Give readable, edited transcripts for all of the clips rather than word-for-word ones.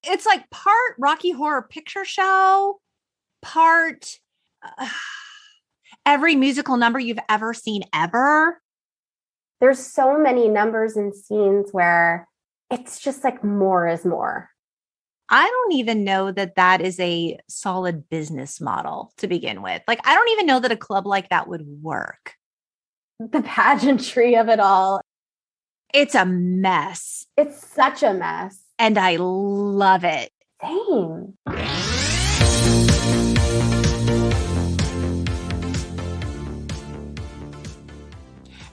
it's like part Rocky Horror Picture Show, part every musical number you've ever seen ever. There's so many numbers and scenes where it's just like more is more. I don't even know that that is a solid business model to begin with. Like, I don't even know that a club like that would work. The pageantry of it all. It's a mess. It's such a mess. And I love it. Same.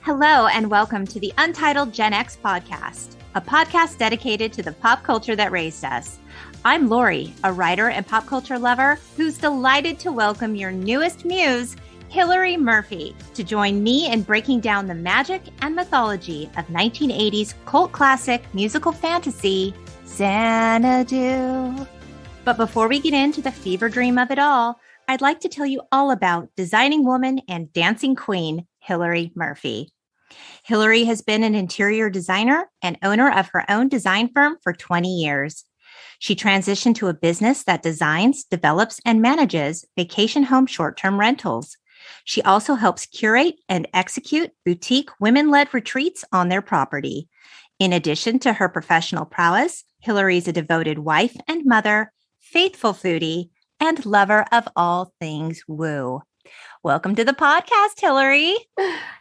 Hello, and welcome to the Untitled Gen X podcast, a podcast dedicated to the pop culture that raised us. I'm Lori, a writer and pop culture lover who's delighted to welcome your newest muse, Hillary Murphy, to join me in breaking down the magic and mythology of 1980s cult classic musical fantasy, Xanadu. But before we get into the fever dream of it all, I'd like to tell you all about designing woman and dancing queen, Hillary Murphy. Hillary has been an interior designer and owner of her own design firm for 20 years. She transitioned to a business that designs, develops, and manages vacation home short-term rentals. She also helps curate and execute boutique women-led retreats on their property. In addition to her professional prowess, Hillary is a devoted wife and mother, faithful foodie, and lover of all things woo. Welcome to the podcast, Hillary.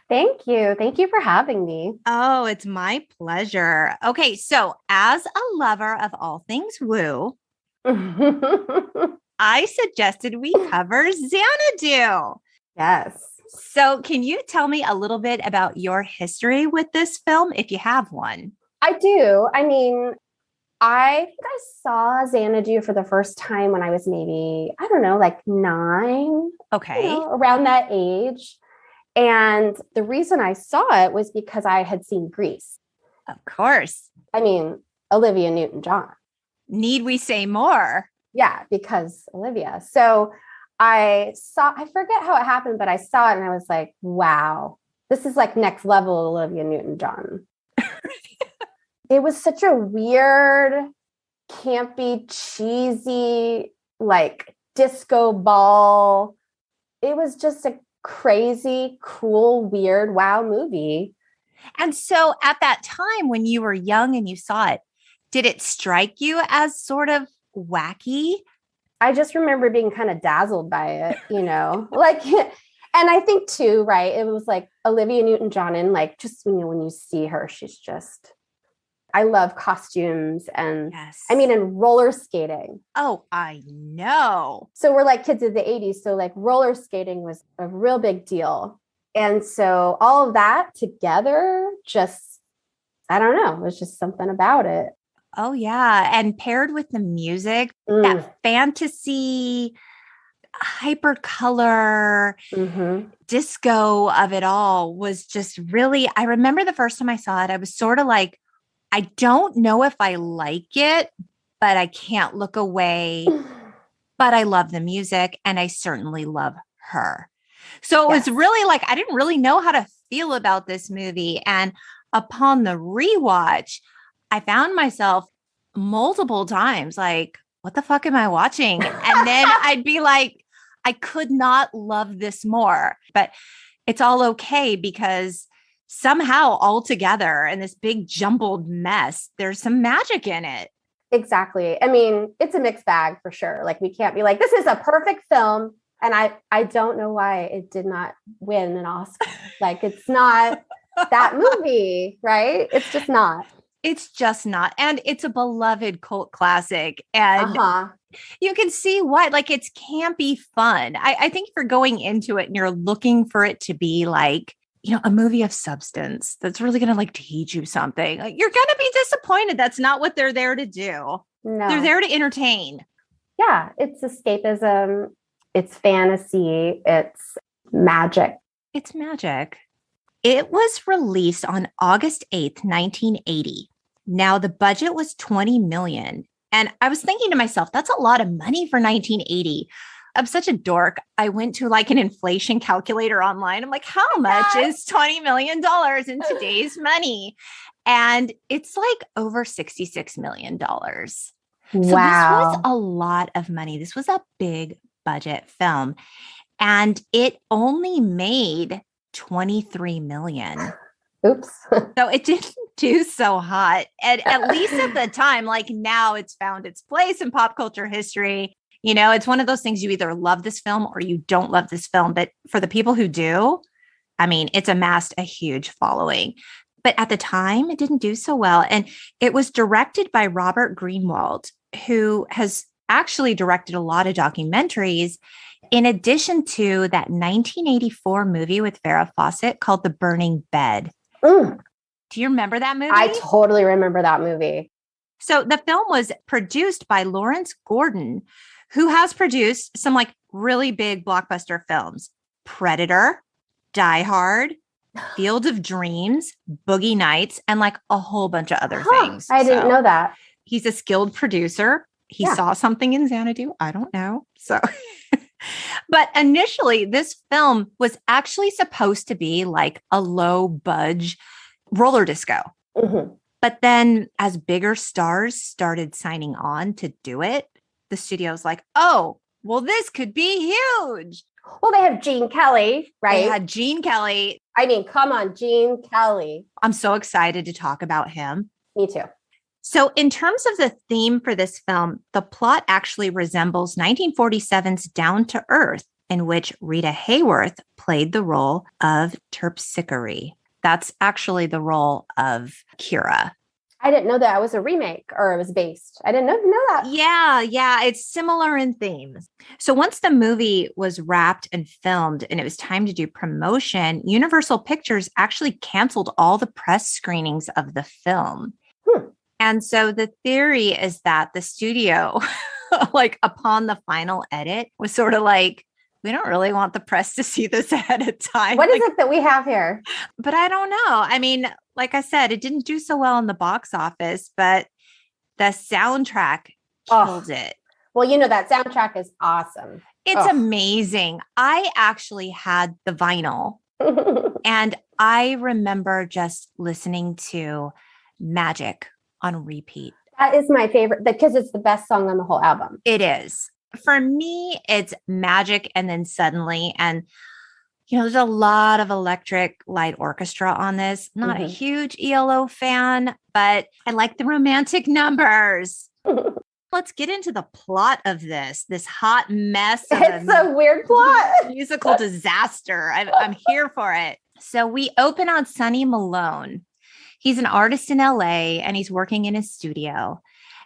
Thank you. Thank you for having me. Oh, it's my pleasure. Okay, so as a lover of all things woo, I suggested we cover Xanadu. Yes. So can you tell me a little bit about your history with this film, if you have one? I do. I mean, I think I saw Xanadu for the first time when I was maybe, I don't know, like 9. Okay. Around that age. And the reason I saw it was because I had seen Grease. Of course. I mean, Olivia Newton-John. Need we say more? Yeah, because Olivia. So I forget how it happened, but I saw it and I was like, wow, this is like next level Olivia Newton-John. It was such a weird, campy, cheesy, like disco ball. It was just a crazy, cool, weird, wow movie. And so at that time when you were young and you saw it, did it strike you as sort of wacky? I just remember being kind of dazzled by it, like, and I think too, right. It was like Olivia Newton-John and like, just, when you see her, she's just, I love costumes and yes. I mean, and roller skating. Oh, I know. So we're like kids of the 80s. So like roller skating was a real big deal. And so all of that together, just, I don't know, it was just something about it. Oh, yeah. And paired with the music, that fantasy, hypercolor, disco of it all was just really, I remember the first time I saw it, I was sort of like, I don't know if I like it, but I can't look away. But I love the music and I certainly love her. So it was really like, I didn't really know how to feel about this movie. And upon the rewatch, I found myself multiple times like, what the fuck am I watching? And then I'd be like, I could not love this more. But it's all okay because somehow all together in this big jumbled mess, there's some magic in it. Exactly. I mean, it's a mixed bag for sure. Like we can't be like, this is a perfect film. And I don't know why it did not win an Oscar. Like it's not that movie, right? It's just not. It's just not. And it's a beloved cult classic. And you can see why, like it's campy fun. I think if you're going into it and you're looking for it to be like, a movie of substance that's really going to like teach you something. Like, you're going to be disappointed. That's not what they're there to do. No. They're there to entertain. Yeah. It's escapism. It's fantasy. It's magic. It's magic. It was released on August 8th, 1980. Now the budget was $20 million. And I was thinking to myself, that's a lot of money for 1980. I'm such a dork. I went to like an inflation calculator online. I'm like, how much is $20 million in today's money? And it's like over $66 million. So this was Wow. a lot of money. This was a big budget film, and it only made 23 million. Oops. So it didn't do so hot. And at least at the time, like now it's found its place in pop culture history. You know, it's one of those things you either love this film or you don't love this film. But for the people who do, I mean, it's amassed a huge following. But at the time, it didn't do so well. And it was directed by Robert Greenwald, who has actually directed a lot of documentaries, in addition to that 1984 movie with Farrah Fawcett called The Burning Bed. Mm, Do you remember that movie? I totally remember that movie. So the film was produced by Lawrence Gordon, who has produced some like really big blockbuster films: Predator, Die Hard, Field of Dreams, Boogie Nights, and like a whole bunch of other things. I didn't know that. He's a skilled producer. He saw something in Xanadu. I don't know. So, but initially, this film was actually supposed to be like a low budge roller disco. Mm-hmm. But then as bigger stars started signing on to do it, the studio's like, oh, well, this could be huge. Well, they have Gene Kelly, right? They had Gene Kelly. I mean, come on, Gene Kelly. I'm so excited to talk about him. Me too. So in terms of the theme for this film, the plot actually resembles 1947's Down to Earth, in which Rita Hayworth played the role of Terpsichore. That's actually the role of Kira. I didn't know that it was a remake or it was based. I didn't know that. Yeah. It's similar in themes. So once the movie was wrapped and filmed and it was time to do promotion, Universal Pictures actually canceled all the press screenings of the film. And so the theory is that the studio, like upon the final edit, was sort of like, we don't really want the press to see this ahead of time. What is it that we have here? But I don't know. I mean, like I said, it didn't do so well in the box office, but the soundtrack killed it. Well, you know, that soundtrack is awesome. It's amazing. I actually had the vinyl and I remember just listening to Magic on repeat. That is my favorite because it's the best song on the whole album. It is. For me, it's Magic and then Suddenly. And, you know, there's a lot of electric light orchestra on this. Not a huge ELO fan, but I like the romantic numbers. Let's get into the plot of this hot mess. It's a weird plot. Musical disaster. I'm here for it. So we open on Sonny Malone. He's an artist in LA and he's working in his studio.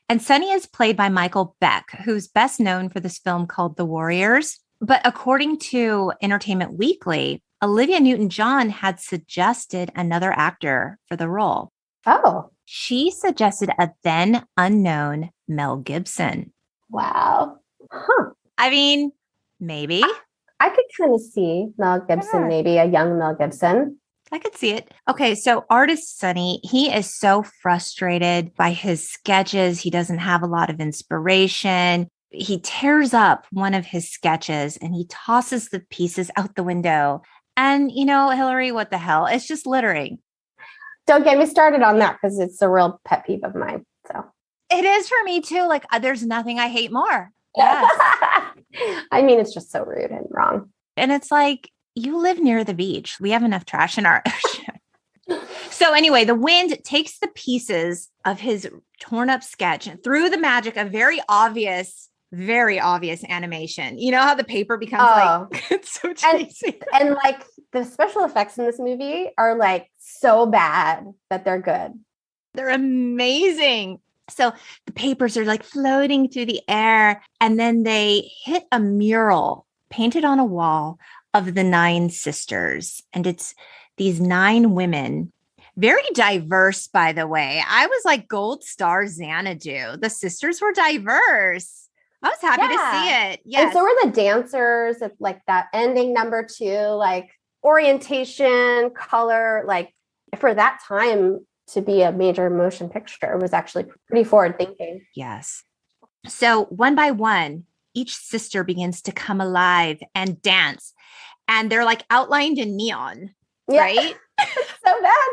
And Sonny is played by Michael Beck, who's best known for this film called The Warriors. But according to Entertainment Weekly, Olivia Newton-John had suggested another actor for the role. Oh. She suggested a then unknown Mel Gibson. Wow. Huh. I mean, maybe. I could kind of see Mel Gibson, maybe a young Mel Gibson. I could see it. Okay, so artist Sonny, he is so frustrated by his sketches. He doesn't have a lot of inspiration. He tears up one of his sketches and he tosses the pieces out the window. And, you know, Hillary, what the hell? It's just littering. Don't get me started on that because it's a real pet peeve of mine. So it is for me too. Like there's nothing I hate more. Yes. I mean, it's just so rude and wrong. And it's like, you live near the beach. We have enough trash in our ocean. So anyway, the wind takes the pieces of his torn up sketch through the magic of very obvious animation. You know how the paper becomes like, it's so cheesy. And like the special effects in this movie are like so bad that they're good. They're amazing. So the papers are like floating through the air and then they hit a mural painted on a wall of the 9 sisters. And it's these 9 women, very diverse, by the way. I was like gold star Xanadu. The sisters were diverse. I was happy to see it. Yes. And so were the dancers at like that ending number 2, like orientation, color, like for that time to be a major motion picture was actually pretty forward thinking. Yes. So one by one, each sister begins to come alive and dance. And they're like outlined in neon, right? It's so bad,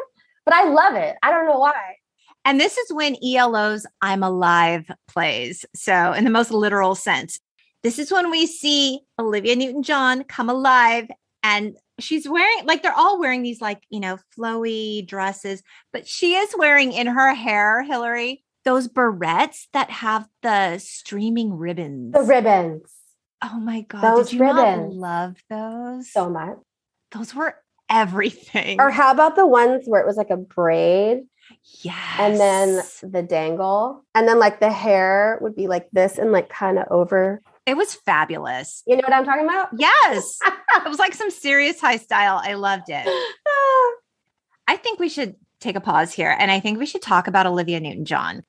but I love it. I don't know why. And this is when ELO's I'm Alive plays. So in the most literal sense, this is when we see Olivia Newton-John come alive, and she's wearing, like, they're all wearing these, like, flowy dresses, but she is wearing in her hair, Hillary, those barrettes that have the streaming ribbons. The ribbons. Oh my God. Those did you ribbons. not love those? So much. Those were everything. Or how about the ones where it was like a braid? Yes. And then the dangle. And then like the hair would be like this and like kind of over. It was fabulous. You know what I'm talking about? Yes. It was like some serious high style. I loved it. I think we should take a pause here. And I think we should talk about Olivia Newton-John.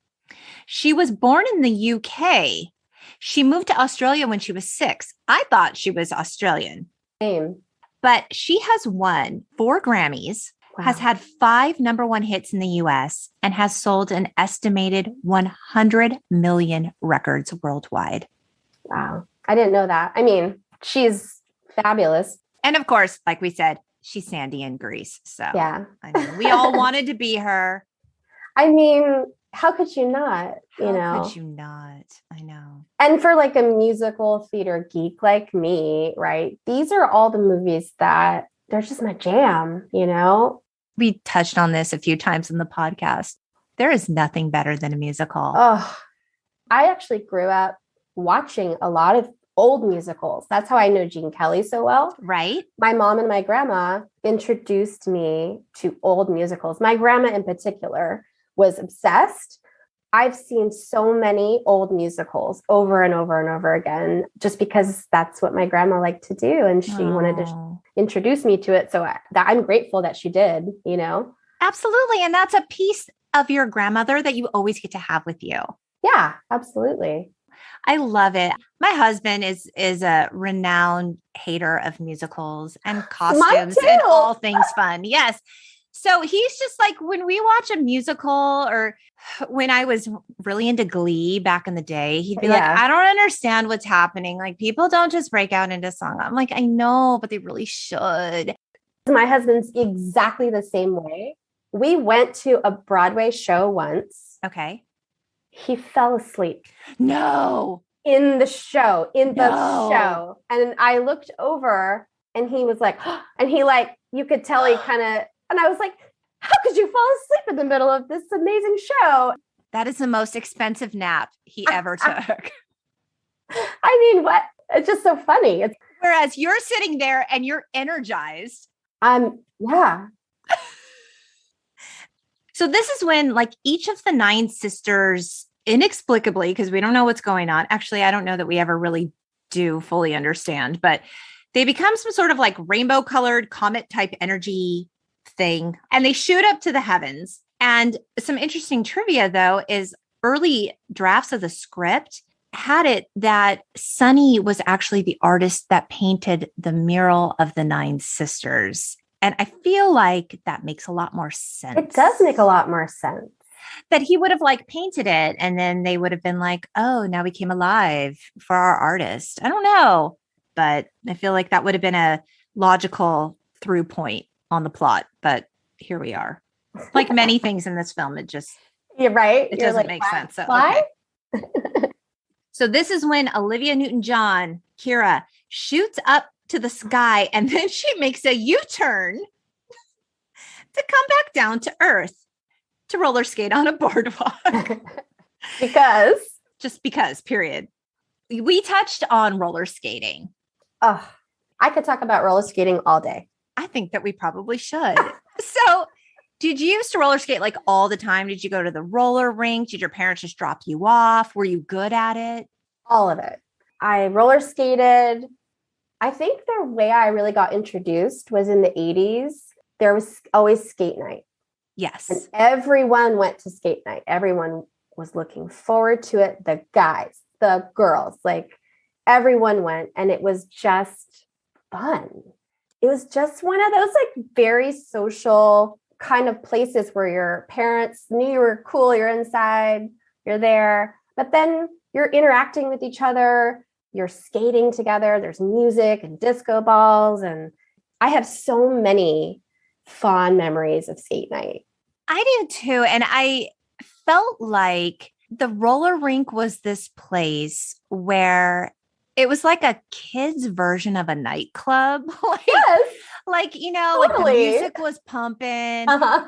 She was born in the UK. She moved to Australia when she was 6. I thought she was Australian. Same. But she has won 4 Grammys, has had 5 #1 hits in the US, and has sold an estimated 100 million records worldwide. Wow. I didn't know that. I mean, she's fabulous. And of course, like we said, she's Sandy in Grease. So yeah, I mean, we all wanted to be her. I mean, how could you not? How could you not? I know. And for like a musical theater geek like me, right? These are all the movies that they're just my jam, We touched on this a few times in the podcast. There is nothing better than a musical. Oh, I actually grew up watching a lot of old musicals. That's how I know Gene Kelly so well. Right. My mom and my grandma introduced me to old musicals. My grandma in particular was obsessed. I've seen so many old musicals over and over and over again, just because that's what my grandma liked to do. And she wanted to introduce me to it. So I'm grateful that she did, Absolutely. And that's a piece of your grandmother that you always get to have with you. Yeah, absolutely. I love it. My husband is a renowned hater of musicals and costumes and all things fun. Yes. So he's just like, when we watch a musical, or when I was really into Glee back in the day, he'd be like, I don't understand what's happening. Like, people don't just break out into song. I'm like, I know, but they really should. My husband's exactly the same way. We went to a Broadway show once. Okay. He fell asleep. No. In the show. And I looked over and he was like, and he like, you could tell he kind of, and I was like, how could you fall asleep in the middle of this amazing show? That is the most expensive nap he ever took. I mean, what? It's just so funny. Whereas you're sitting there and you're energized. Yeah. So this is when, like, each of the 9 sisters, inexplicably, because we don't know what's going on. Actually, I don't know that we ever really do fully understand, but they become some sort of like rainbow colored comet type energy thing, and they shoot up to the heavens. And some interesting trivia, though, is early drafts of the script had it that Sonny was actually the artist that painted the mural of the 9 sisters. And I feel like that makes a lot more sense. It does make a lot more sense. That he would have like painted it, and then they would have been like, oh, now we came alive for our artist. I don't know, but I feel like that would have been a logical through point on the plot. But here we are. Like many things in this film, it just, you're right. It doesn't make sense. So, why? Okay. So this is when Olivia Newton-John, Kira, shoots up to the sky, and then she makes a U-turn to come back down to earth to roller skate on a boardwalk. Because, period. We touched on roller skating. Oh, I could talk about roller skating all day. I think that we probably should. So did you used to roller skate like all the time? Did you go to the roller rink? Did your parents just drop you off? Were you good at it? All of it. I roller skated. I think the way I really got introduced was in the 80s. There was always skate night. Yes. And everyone went to skate night. Everyone was looking forward to it. The guys, the girls, like everyone went, and it was just fun. It was just one of those like very social kind of places where your parents knew you were cool. You're inside, you're there, but then you're interacting with each other. You're skating together. There's music and disco balls. And I have so many fond memories of skate night. I do too. And I felt like the roller rink was this place where it was like a kid's version of a nightclub. Yes. Like, you know, Totally. like the music was pumping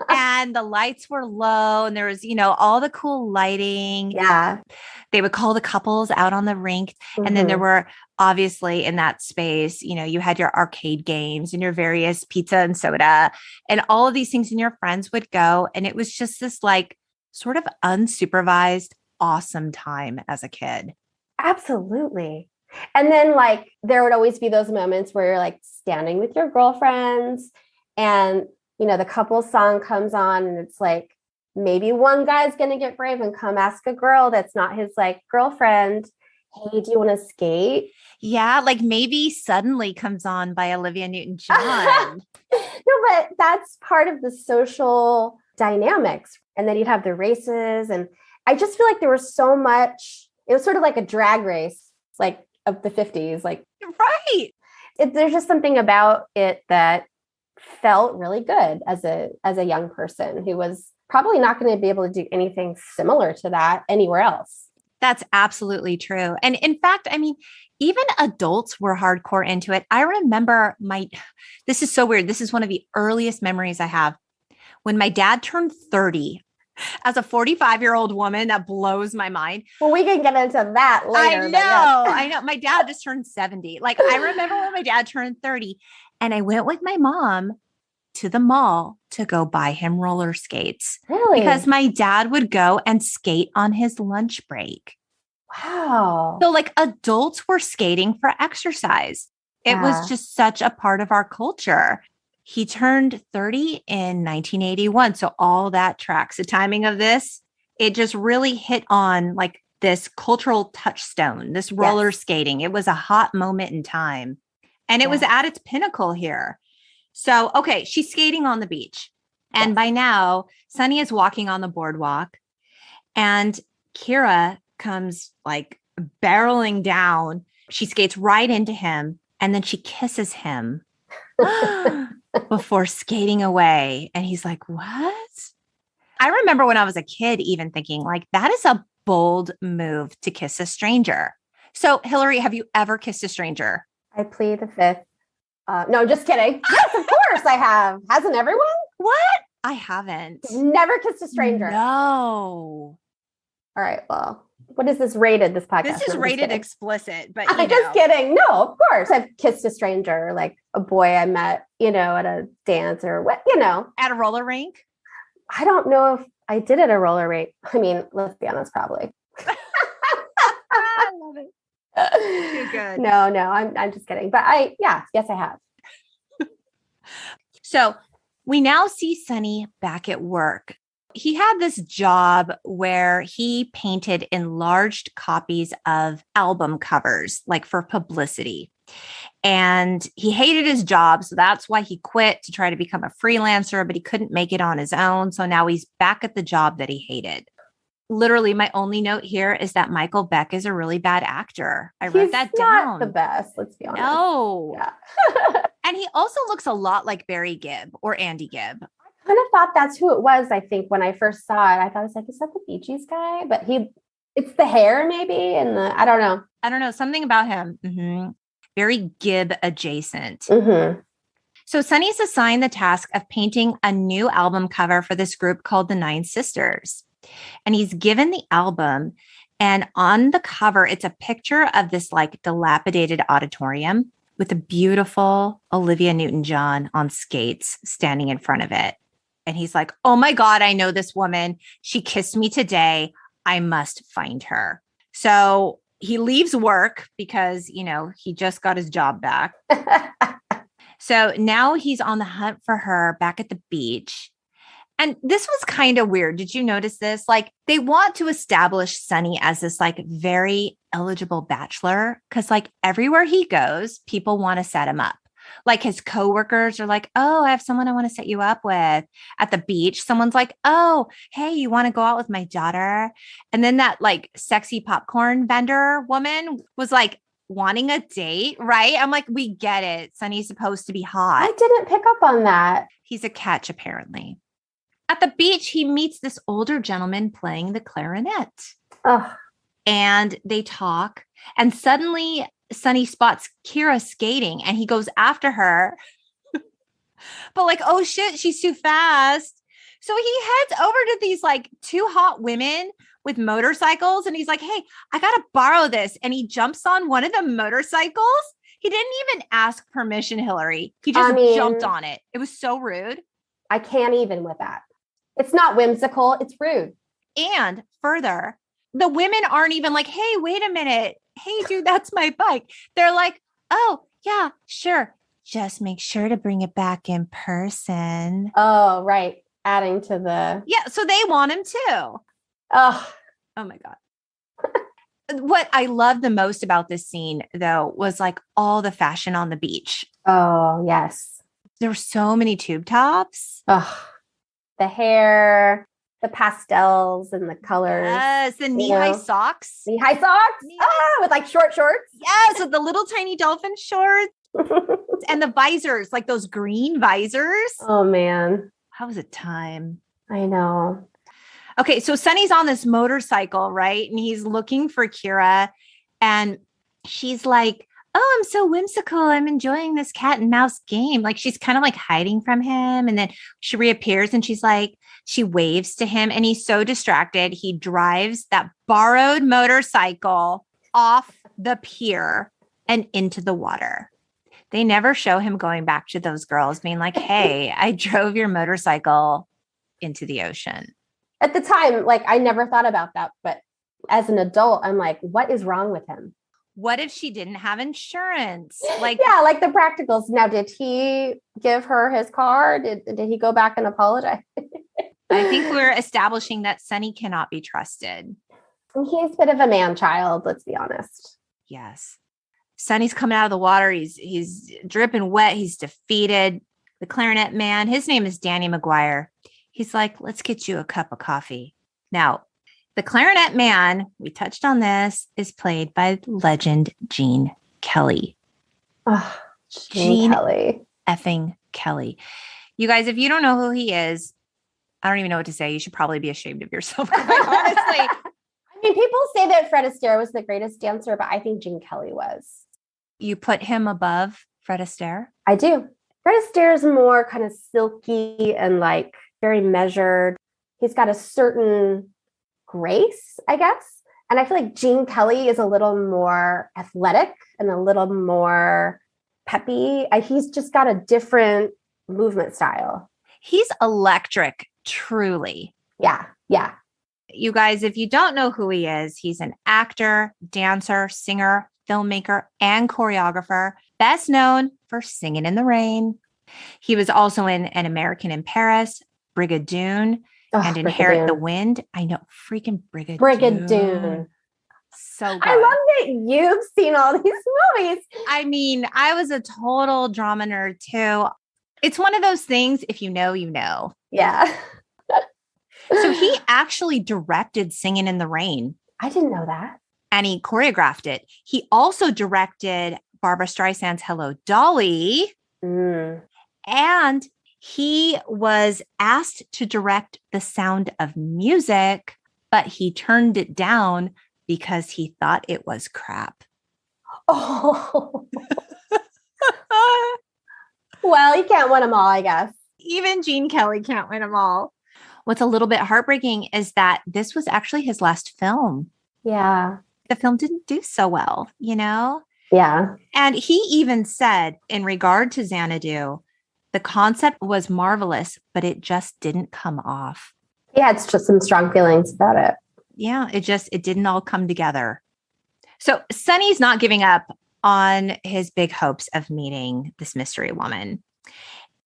and the lights were low and there was, you know, all the cool lighting. Yeah. They would call the couples out on the rink. And then there were obviously in that space, you know, you had your arcade games and your various pizza and soda and all of these things, and your friends would go. And it was just this like sort of unsupervised, awesome time as a kid. Absolutely. And then like there would always be those moments where you're like standing with your girlfriends and, you know, the couple song comes on and it's like, maybe one guy's going to get brave and come ask a girl that's not his like girlfriend, hey, do you want to skate? Yeah. Like maybe Suddenly comes on by Olivia Newton-John. No, but that's part of the social dynamics. And then you'd have the races. And I just feel like there was so much, it was sort of like a drag race, like of the 50s. Like, right. There's just something about it that felt really good as a young person who was probably not going to be able to do anything similar to that anywhere else. That's absolutely true. And in fact, I mean, even adults were hardcore into it. I remember this is so weird. This is one of the earliest memories I have. When my dad turned 30, as a 45-year-old woman, that blows my mind. Well, we can get into that later. I know. My dad just turned 70. Like I remember when my dad turned 30 and I went with my mom to the mall to go buy him roller skates. Really? Because my dad would go and skate on his lunch break. Wow. So like adults were skating for exercise. It was just such a part of our culture. He turned 30 in 1981. So all that tracks. The timing of this, it just really hit on like this cultural touchstone, this roller skating. It was a hot moment in time. And it was at its pinnacle here. So, okay, she's skating on the beach. And by now, Sonny is walking on the boardwalk. And Kira comes like barreling down. She skates right into him. And then she kisses him before skating away. And he's like, what? I remember when I was a kid even thinking like, that is a bold move to kiss a stranger. So Hillary, have you ever kissed a stranger? I plead the fifth. No, just kidding. Yes, of course I have. Hasn't everyone? What? I haven't. Never kissed a stranger. No. All right. Well, what is this rated, this podcast? This is rated explicit, but I'm just kidding. No, of course. I've kissed a stranger, like a boy I met, you know, at a dance or what, you know. At a roller rink? I don't know if I did at a roller rink. I mean, let's be honest, probably. I love it. Too good. No, I'm just kidding. But yes, I have. So we now see Sonny back at work. He had this job where he painted enlarged copies of album covers, like for publicity. And he hated his job. So that's why he quit to try to become a freelancer, but he couldn't make it on his own. So now he's back at the job that he hated. Literally, my only note here is that Michael Beck is a really bad actor. I wrote that down. Not the best, let's be honest. No. Yeah. And he also looks a lot like Barry Gibb or Andy Gibb. I kind of thought that's who it was, I think, when I first saw it. I thought, I was like, is that the Bee Gees guy? But it's the hair maybe, and I don't know. Something about him. Mm-hmm. Very Gibb adjacent. Mm-hmm. So Sonny's assigned the task of painting a new album cover for this group called the Nine Sisters. And he's given the album, and on the cover, it's a picture of this like dilapidated auditorium with a beautiful Olivia Newton-John on skates standing in front of it. And he's like, oh my God, I know this woman. She kissed me today. I must find her. So he leaves work because, you know, he just got his job back. So now he's on the hunt for her back at the beach. And this was kind of weird. Did you notice this? Like they want to establish Sonny as this like very eligible bachelor because like everywhere he goes, people want to set him up. Like his coworkers are like, oh, I have someone I want to set you up with. At the beach, someone's like, oh, hey, you want to go out with my daughter? And then that like sexy popcorn vendor woman was like wanting a date, right? I'm like, we get it. Sonny's supposed to be hot. I didn't pick up on that. He's a catch, apparently. At the beach, he meets this older gentleman playing the clarinet. Oh. And they talk. And suddenly, Sonny spots Kira skating and he goes after her. But like, oh shit, she's too fast. So he heads over to these like two hot women with motorcycles. And he's like, hey, I got to borrow this. And he jumps on one of the motorcycles. He didn't even ask permission, Hillary. He just jumped on it. It was so rude. I can't even with that. It's not whimsical. It's rude. And further, the women aren't even like, hey, wait a minute. Hey, dude, that's my bike. They're like, oh, yeah, sure. Just make sure to bring it back in person. Oh, right. Adding to the... Yeah, so they want him too. Oh my God. What I love the most about this scene, though, was like all the fashion on the beach. Oh, yes. There were so many tube tops. Oh, the hair, the pastels and the colors. Yes, the knee-high socks. Knee-high socks? With like short shorts? Yes, with the little tiny dolphin shorts. And the visors, like those green visors. Oh, man. That was a time. I know. Okay, so Sonny's on this motorcycle, right? And he's looking for Kira. And she's like, oh, I'm so whimsical. I'm enjoying this cat and mouse game. Like she's kind of like hiding from him. And then she reappears and she's like, she waves to him. And he's so distracted. He drives that borrowed motorcycle off the pier and into the water. They never show him going back to those girls being like, hey, I drove your motorcycle into the ocean. At the time, like I never thought about that. But as an adult, I'm like, what is wrong with him? What if she didn't have insurance? Like, yeah, like the practicals. Now, did he give her his car? Did he go back and apologize? I think we're establishing that Sonny cannot be trusted. He's a bit of a man-child, let's be honest. Yes. Sonny's coming out of the water. He's dripping wet. He's defeated. The clarinet man, his name is Danny McGuire. He's like, let's get you a cup of coffee. Now, the clarinet man, we touched on this, is played by legend Gene Kelly. Oh, Gene Kelly. Effing Kelly. You guys, if you don't know who he is, I don't even know what to say. You should probably be ashamed of yourself. Honestly. I mean, people say that Fred Astaire was the greatest dancer, but I think Gene Kelly was. You put him above Fred Astaire? I do. Fred Astaire is more kind of silky and like very measured. He's got a certain grace, I guess. And I feel like Gene Kelly is a little more athletic and a little more peppy. He's just got a different movement style. He's electric, truly. Yeah. Yeah. You guys, if you don't know who he is, he's an actor, dancer, singer, filmmaker, and choreographer, best known for Singing in the Rain. He was also in An American in Paris, Brigadoon, and Inherit the Wind. I know, freaking Brigadoon. Brigadoon. So good. I love that you've seen all these movies. I mean, I was a total drama nerd too. It's one of those things, if you know, you know. Yeah. So he actually directed Singing in the Rain. I didn't know that. And he choreographed it. He also directed Barbra Streisand's Hello, Dolly. And he was asked to direct The Sound of Music, but he turned it down because he thought it was crap. Oh. Well, he can't win them all, I guess. Even Gene Kelly can't win them all. What's a little bit heartbreaking is that this was actually his last film. Yeah. The film didn't do so well, you know? Yeah. And he even said in regard to Xanadu, the concept was marvelous, but it just didn't come off. He had just some strong feelings about it. Yeah, it didn't all come together. So Sonny's not giving up on his big hopes of meeting this mystery woman.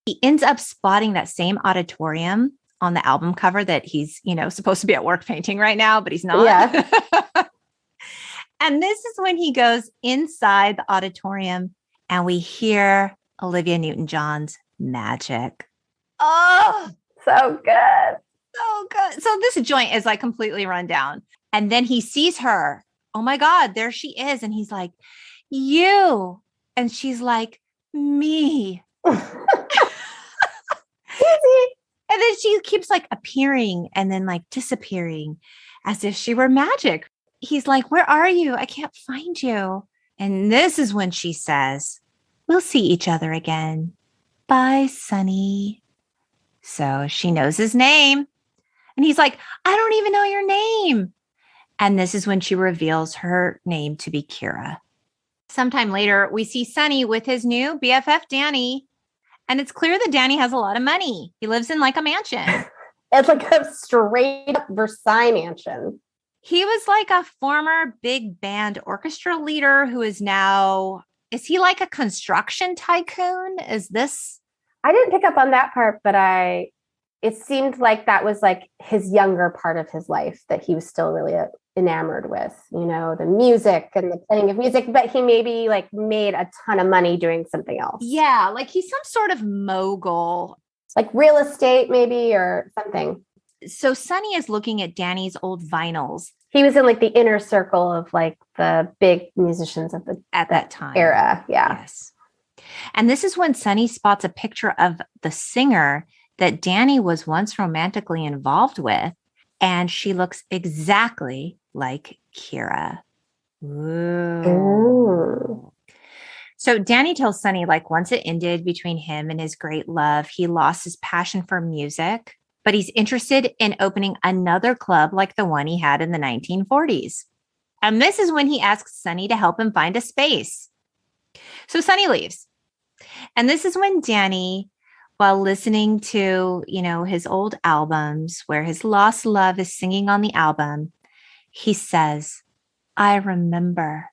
He ends up spotting that same auditorium on the album cover that he's, supposed to be at work painting right now, but he's not. Yeah. And this is when he goes inside the auditorium and we hear Olivia Newton-John's Magic. Oh, so good. So good. So this joint is like completely run down. And then he sees her. Oh my God, there she is. And he's like, you. And she's like, me. And then she keeps like appearing and then like disappearing as if she were magic. He's like, where are you? I can't find you. And this is when she says, we'll see each other again. Bye, Sonny. So she knows his name. And he's like, I don't even know your name. And this is when she reveals her name to be Kira. Sometime later, we see Sonny with his new BFF, Danny. And it's clear that Danny has a lot of money. He lives in like a mansion. It's like a straight up Versailles mansion. He was like a former big band orchestra leader who is now, is he like a construction tycoon? Is this? I didn't pick up on that part, but it seemed like that was like his younger part of his life that he was still really enamored with, the music and the playing of music, but he maybe like made a ton of money doing something else. Yeah, like he's some sort of mogul. Like real estate maybe or something. So Sonny is looking at Danny's old vinyls. He was in like the inner circle of like the big musicians of at that time era. Yeah. Yes. And this is when Sonny spots a picture of the singer that Danny was once romantically involved with. And she looks exactly like Kira. Ooh. So Danny tells Sonny, like, once it ended between him and his great love, he lost his passion for music, but he's interested in opening another club like the one he had in the 1940s. And this is when he asks Sonny to help him find a space. So Sonny leaves. And this is when Danny, while listening to, his old albums where his lost love is singing on the album, he says, I remember.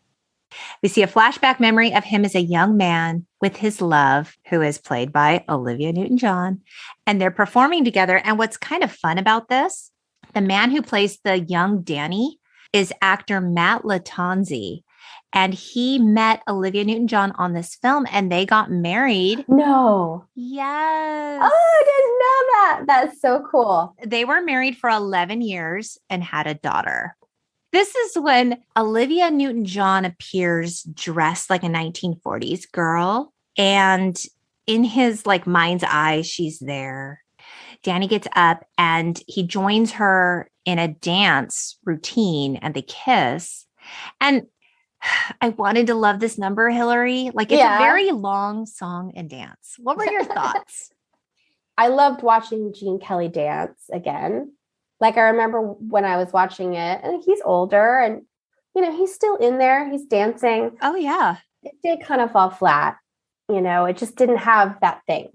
We see a flashback memory of him as a young man with his love, who is played by Olivia Newton-John, and they're performing together. And what's kind of fun about this, the man who plays the young Danny is actor Matt Latanzi. And he met Olivia Newton-John on this film and they got married. No. Yes. Oh, I didn't know that. That's so cool. They were married for 11 years and had a daughter. This is when Olivia Newton-John appears dressed like a 1940s girl. And in his like mind's eye, she's there. Danny gets up and he joins her in a dance routine and they kiss. And I wanted to love this number, Hillary. Like it's a very long song and dance. What were your thoughts? I loved watching Gene Kelly dance again. Like I remember when I was watching it and he's older and, he's still in there. He's dancing. Oh yeah. It did kind of fall flat. It just didn't have that thing.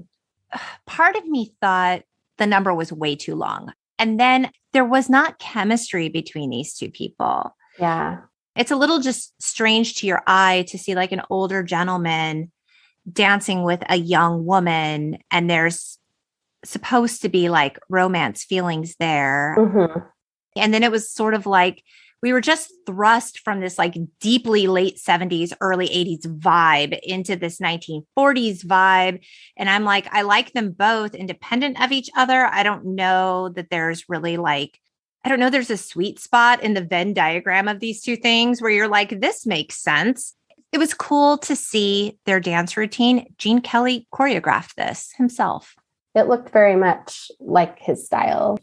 Part of me thought the number was way too long. And then there was not chemistry between these two people. Yeah. It's a little just strange to your eye to see like an older gentleman dancing with a young woman and there's supposed to be like romance feelings there. Mm-hmm. And then it was sort of like we were just thrust from this like deeply late 70s, early 80s vibe into this 1940s vibe. And I'm like, I like them both independent of each other. I don't know that there's really like, there's a sweet spot in the Venn diagram of these two things where you're like, this makes sense. It was cool to see their dance routine. Gene Kelly choreographed this himself. It looked very much like his style.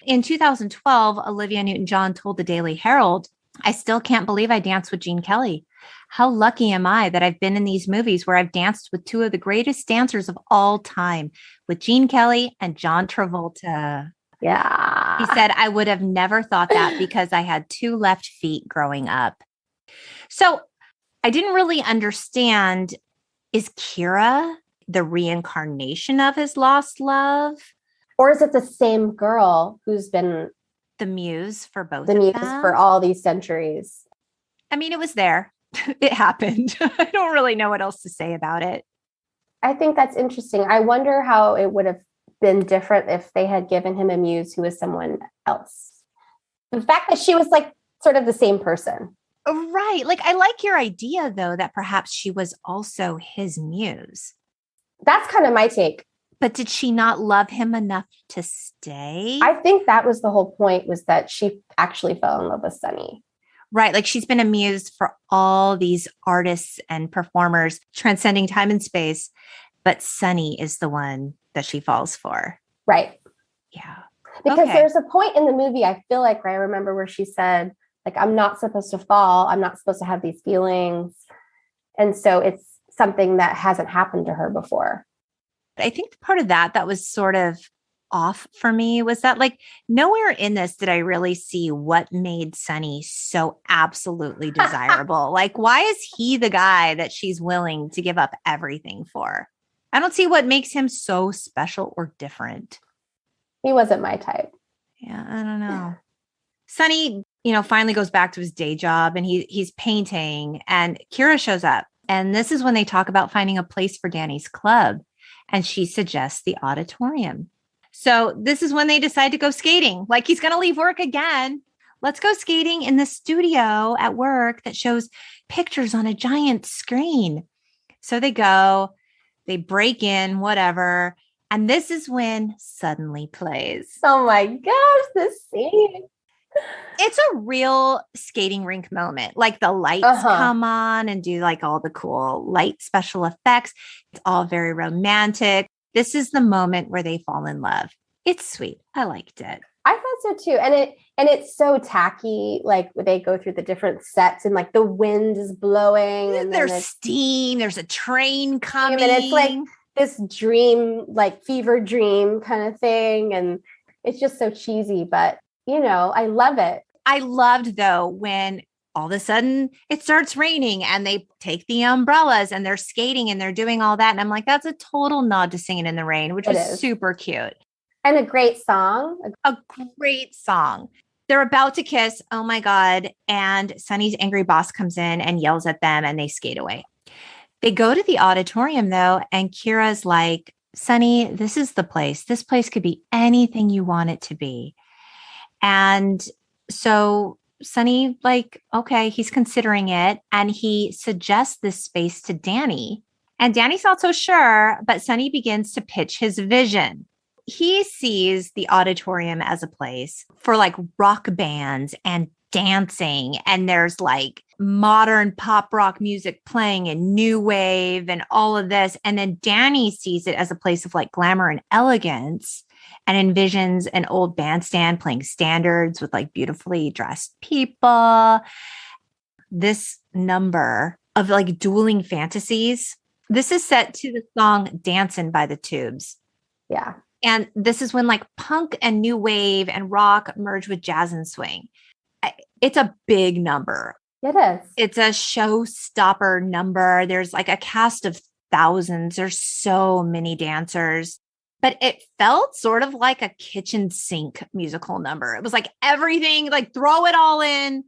In 2012, Olivia Newton-John told the Daily Herald, I still can't believe I danced with Gene Kelly. How lucky am I that I've been in these movies where I've danced with two of the greatest dancers of all time, with Gene Kelly and John Travolta. Yeah. He said, I would have never thought that because I had two left feet growing up. So I didn't really understand, is Kira the reincarnation of his lost love? Or is it the same girl who's been the muse for both the of muse them? For all these centuries? I mean, it was there. It happened. I don't really know what else to say about it. I think that's interesting. I wonder how it would have been different if they had given him a muse who was someone else. The fact that she was like sort of the same person. Right. Like, I like your idea, though, that perhaps she was also his muse. That's kind of my take. But did she not love him enough to stay? I think that was the whole point, was that she actually fell in love with Sonny. Right. Like she's been a muse for all these artists and performers transcending time and space. But Sonny is the one that she falls for. Right. Yeah. Because there's a point in the movie, I feel like, I remember where she said, like, I'm not supposed to fall. I'm not supposed to have these feelings. And so it's something that hasn't happened to her before. I think part of that was sort of off for me was that, like, nowhere in this did I really see what made Sonny so absolutely desirable. Like, why is he the guy that she's willing to give up everything for? I don't see what makes him so special or different. He wasn't my type. Yeah, I don't know. Sonny, finally goes back to his day job and he's painting, and Kira shows up. And this is when they talk about finding a place for Danny's club. And she suggests the auditorium. So this is when they decide to go skating. Like, he's going to leave work again. Let's go skating in the studio at work that shows pictures on a giant screen. So they go, they break in, whatever. And this is when Suddenly plays. Oh my gosh, this scene. It's a real skating rink moment. Like, the lights come on and do like all the cool light special effects. It's all very romantic. This is the moment where they fall in love. It's sweet. I liked it. I thought so too. And it's so tacky. Like, they go through the different sets and like the wind is blowing and there's steam. There's a train coming. And it's like this dream, like fever dream kind of thing. And it's just so cheesy, but I love it. I loved, though, when all of a sudden it starts raining and they take the umbrellas and they're skating and they're doing all that. And I'm like, that's a total nod to Singing in the Rain, which was super cute. And a great song. A great song. They're about to kiss. Oh my God. And Sonny's angry boss comes in and yells at them and they skate away. They go to the auditorium, though, and Kira's like, Sonny, this is the place. This place could be anything you want it to be. And so Sonny, like, okay, he's considering it. And he suggests this space to Danny. And Danny's not so sure, but Sonny begins to pitch his vision. He sees the auditorium as a place for like rock bands and dancing. And there's like modern pop rock music playing and new wave and all of this. And then Danny sees it as a place of like glamour and elegance, and envisions an old bandstand playing standards with like beautifully dressed people. This number of like dueling fantasies. This is set to the song Dancin' by the Tubes. Yeah. And this is when like punk and new wave and rock merge with jazz and swing. It's a big number. It is. It's a showstopper number. There's like a cast of thousands. There's so many dancers. But it felt sort of like a kitchen sink musical number. It was like everything, like throw it all in.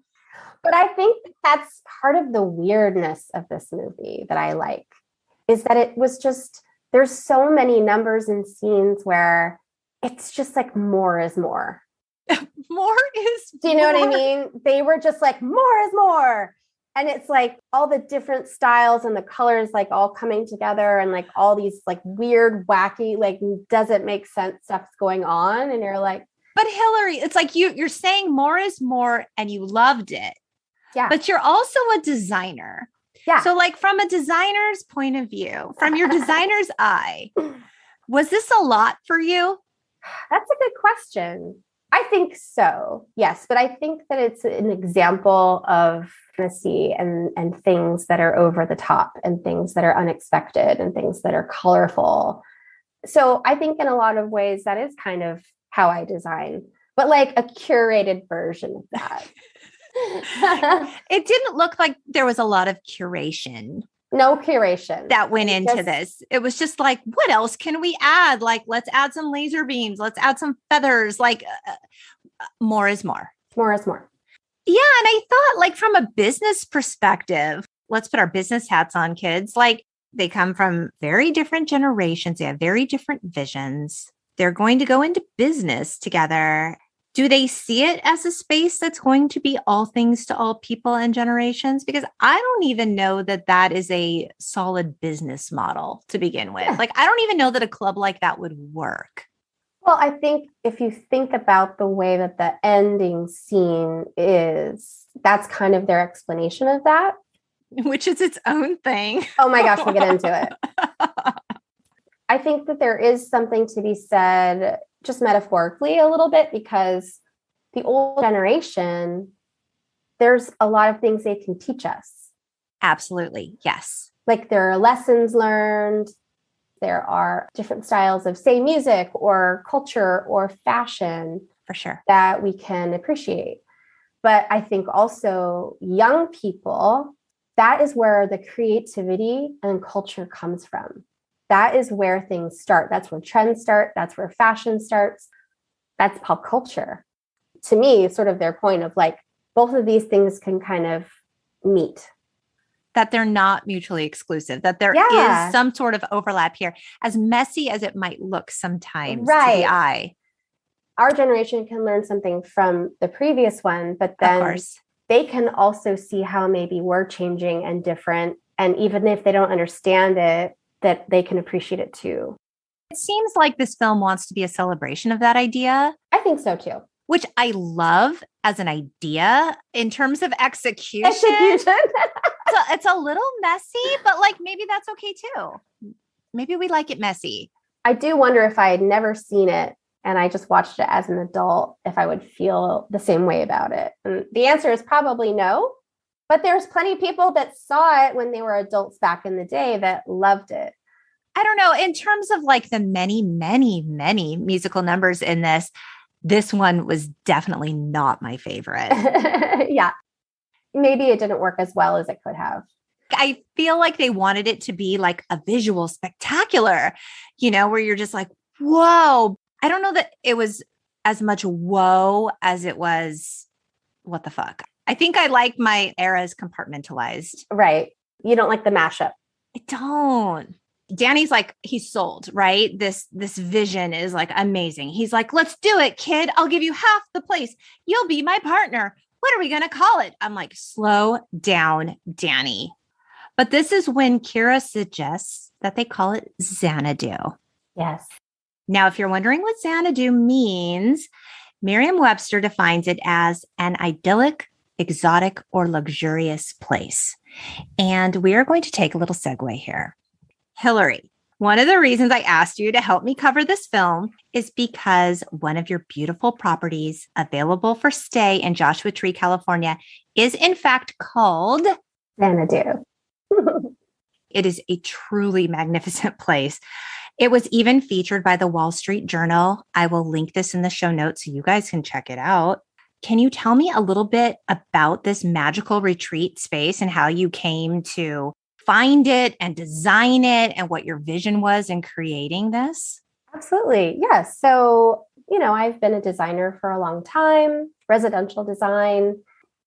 But I think that's part of the weirdness of this movie that I like, is that it was just, there's so many numbers and scenes where it's just like more is more. More is Do you know what I mean? They were just like, more is more. And it's like all the different styles and the colors like all coming together and like all these like weird, wacky, like doesn't make sense stuff's going on. And you're like, but Hillary, it's like you're saying more is more and you loved it. Yeah. But you're also a designer. Yeah. So like from a designer's point of view, from your designer's eye, was this a lot for you? That's a good question. I think so. Yes. But I think that it's an example of fantasy and things that are over the top and things that are unexpected and things that are colorful. So I think in a lot of ways that is kind of how I design, but like a curated version of that. It didn't look like there was a lot of curation. No curation that went into this. It was just like, what else can we add? Like, let's add some laser beams. Let's add some feathers. Like more is more. More is more. Yeah. And I thought like from a business perspective, let's put our business hats on, kids. Like they come from very different generations. They have very different visions. They're going to go into business together. Do they see it as a space that's going to be all things to all people and generations? Because I don't even know that that is a solid business model to begin with. Yeah. Like, I don't even know that a club like that would work. Well, I think if you think about the way that the ending scene is, that's kind of their explanation of that. Which is its own thing. Oh my gosh, we'll get into it. I think that there is something to be said just metaphorically a little bit, because the old generation, there's a lot of things they can teach us. Absolutely. Yes. Like there are lessons learned. There are different styles of, say, music or culture or fashion. For sure. That we can appreciate. But I think also young people, that is where the creativity and culture comes from. That is where things start. That's where trends start. That's where fashion starts. That's pop culture. To me, it's sort of their point of like, both of these things can kind of meet. That they're not mutually exclusive, that there is some sort of overlap here, as messy as it might look sometimes to the eye. Our generation can learn something from the previous one, but then they can also see how maybe we're changing and different. And even if they don't understand it, that they can appreciate it too. It seems like this film wants to be a celebration of that idea. I think so too. Which I love as an idea. In terms of execution. It's a little messy, but like maybe that's okay too. Maybe we like it messy. I do wonder if I had never seen it and I just watched it as an adult, if I would feel the same way about it. And the answer is probably no. But there's plenty of people that saw it when they were adults back in the day that loved it. I don't know. In terms of like the many, many, many musical numbers in this one was definitely not my favorite. Yeah. Maybe it didn't work as well as it could have. I feel like they wanted it to be like a visual spectacular, where you're just like, whoa. I don't know that it was as much whoa as it was, what the fuck? I think I like my eras compartmentalized. Right. You don't like the mashup. I don't. Danny's like, he's sold, right? This vision is like amazing. He's like, let's do it, kid. I'll give you half the place. You'll be my partner. What are we going to call it? I'm like, slow down, Danny. But this is when Kira suggests that they call it Xanadu. Yes. Now, if you're wondering what Xanadu means, Merriam-Webster defines it as an idyllic, exotic, or luxurious place. And we are going to take a little segue here. Hillary, one of the reasons I asked you to help me cover this film is because one of your beautiful properties available for stay in Joshua Tree, California, is in fact called Xanadu. It is a truly magnificent place. It was even featured by the Wall Street Journal. I will link this in the show notes so you guys can check it out. Can you tell me a little bit about this magical retreat space and how you came to find it and design it and what your vision was in creating this? Absolutely. Yes. So, I've been a designer for a long time, residential design,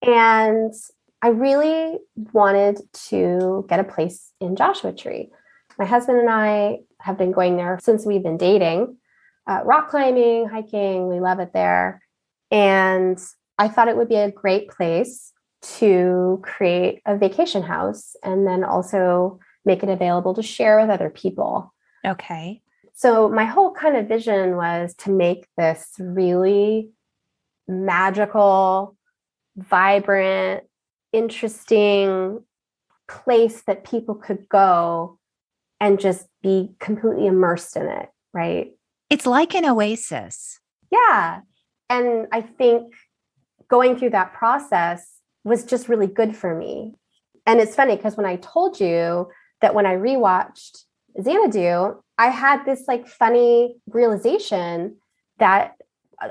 and I really wanted to get a place in Joshua Tree. My husband and I have been going there since we've been dating, rock climbing, hiking. We love it there. And I thought it would be a great place to create a vacation house and then also make it available to share with other people. Okay. So my whole kind of vision was to make this really magical, vibrant, interesting place that people could go and just be completely immersed in it, right? It's like an oasis. Yeah. And I think going through that process was just really good for me. And it's funny because when I told you that when I rewatched Xanadu, I had this like funny realization that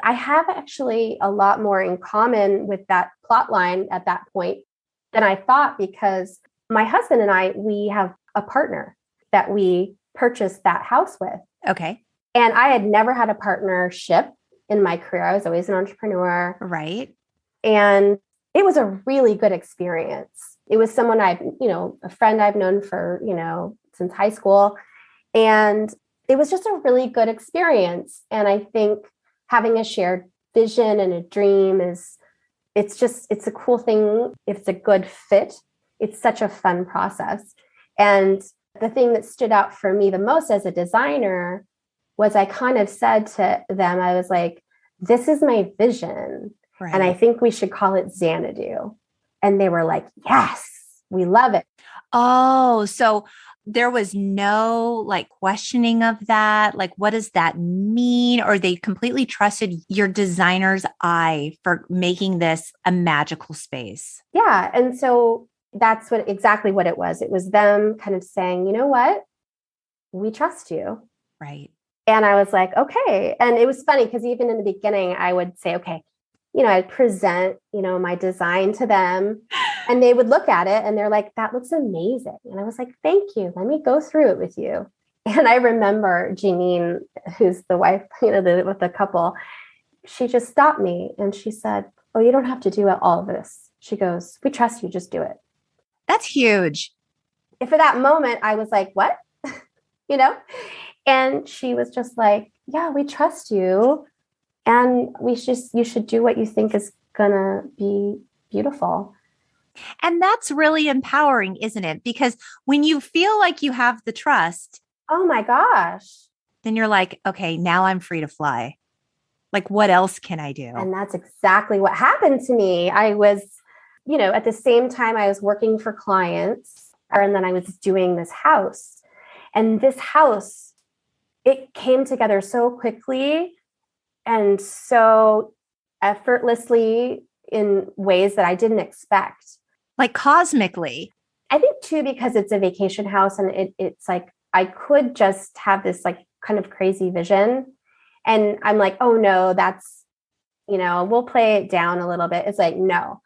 I have actually a lot more in common with that plot line at that point than I thought, because my husband and I, we have a partner that we purchased that house with. Okay. And I had never had a partnership in my career. I was always an entrepreneur. Right. And it was a really good experience. It was someone a friend I've known for, since high school. And it was just a really good experience. And I think having a shared vision and a dream it's a cool thing. If it's a good fit, it's such a fun process. And the thing that stood out for me the most as a designer was I kind of said to them, I was like, this is my vision. Right. And I think we should call it Xanadu. And they were like, yes. We love it. Oh, so there was no like questioning of that. Like, what does that mean? Or they completely trusted your designer's eye for making this a magical space. Yeah. And so that's exactly what it was. It was them kind of saying, you know what? We trust you. Right. And I was like, okay. And it was funny because even in the beginning, I would say, okay, I'd present, my design to them and they would look at it and they're like, that looks amazing. And I was like, thank you. Let me go through it with you. And I remember Janine, who's the wife, with the couple, she just stopped me and she said, oh, you don't have to do all of this. She goes, we trust you. Just do it. That's huge. And for that moment, I was like, what? And she was just like, yeah, we trust you. And you should do what you think is going to be beautiful. And that's really empowering, isn't it? Because when you feel like you have the trust, oh my gosh, then you're like, okay, now I'm free to fly. Like, what else can I do? And that's exactly what happened to me. I was, at the same time I was working for clients, and then I was doing this house. And this house, it came together so quickly and so effortlessly in ways that I didn't expect. Like cosmically. I think too, because it's a vacation house and it's like, I could just have this like kind of crazy vision. And I'm like, oh no, that's, we'll play it down a little bit. It's like, no,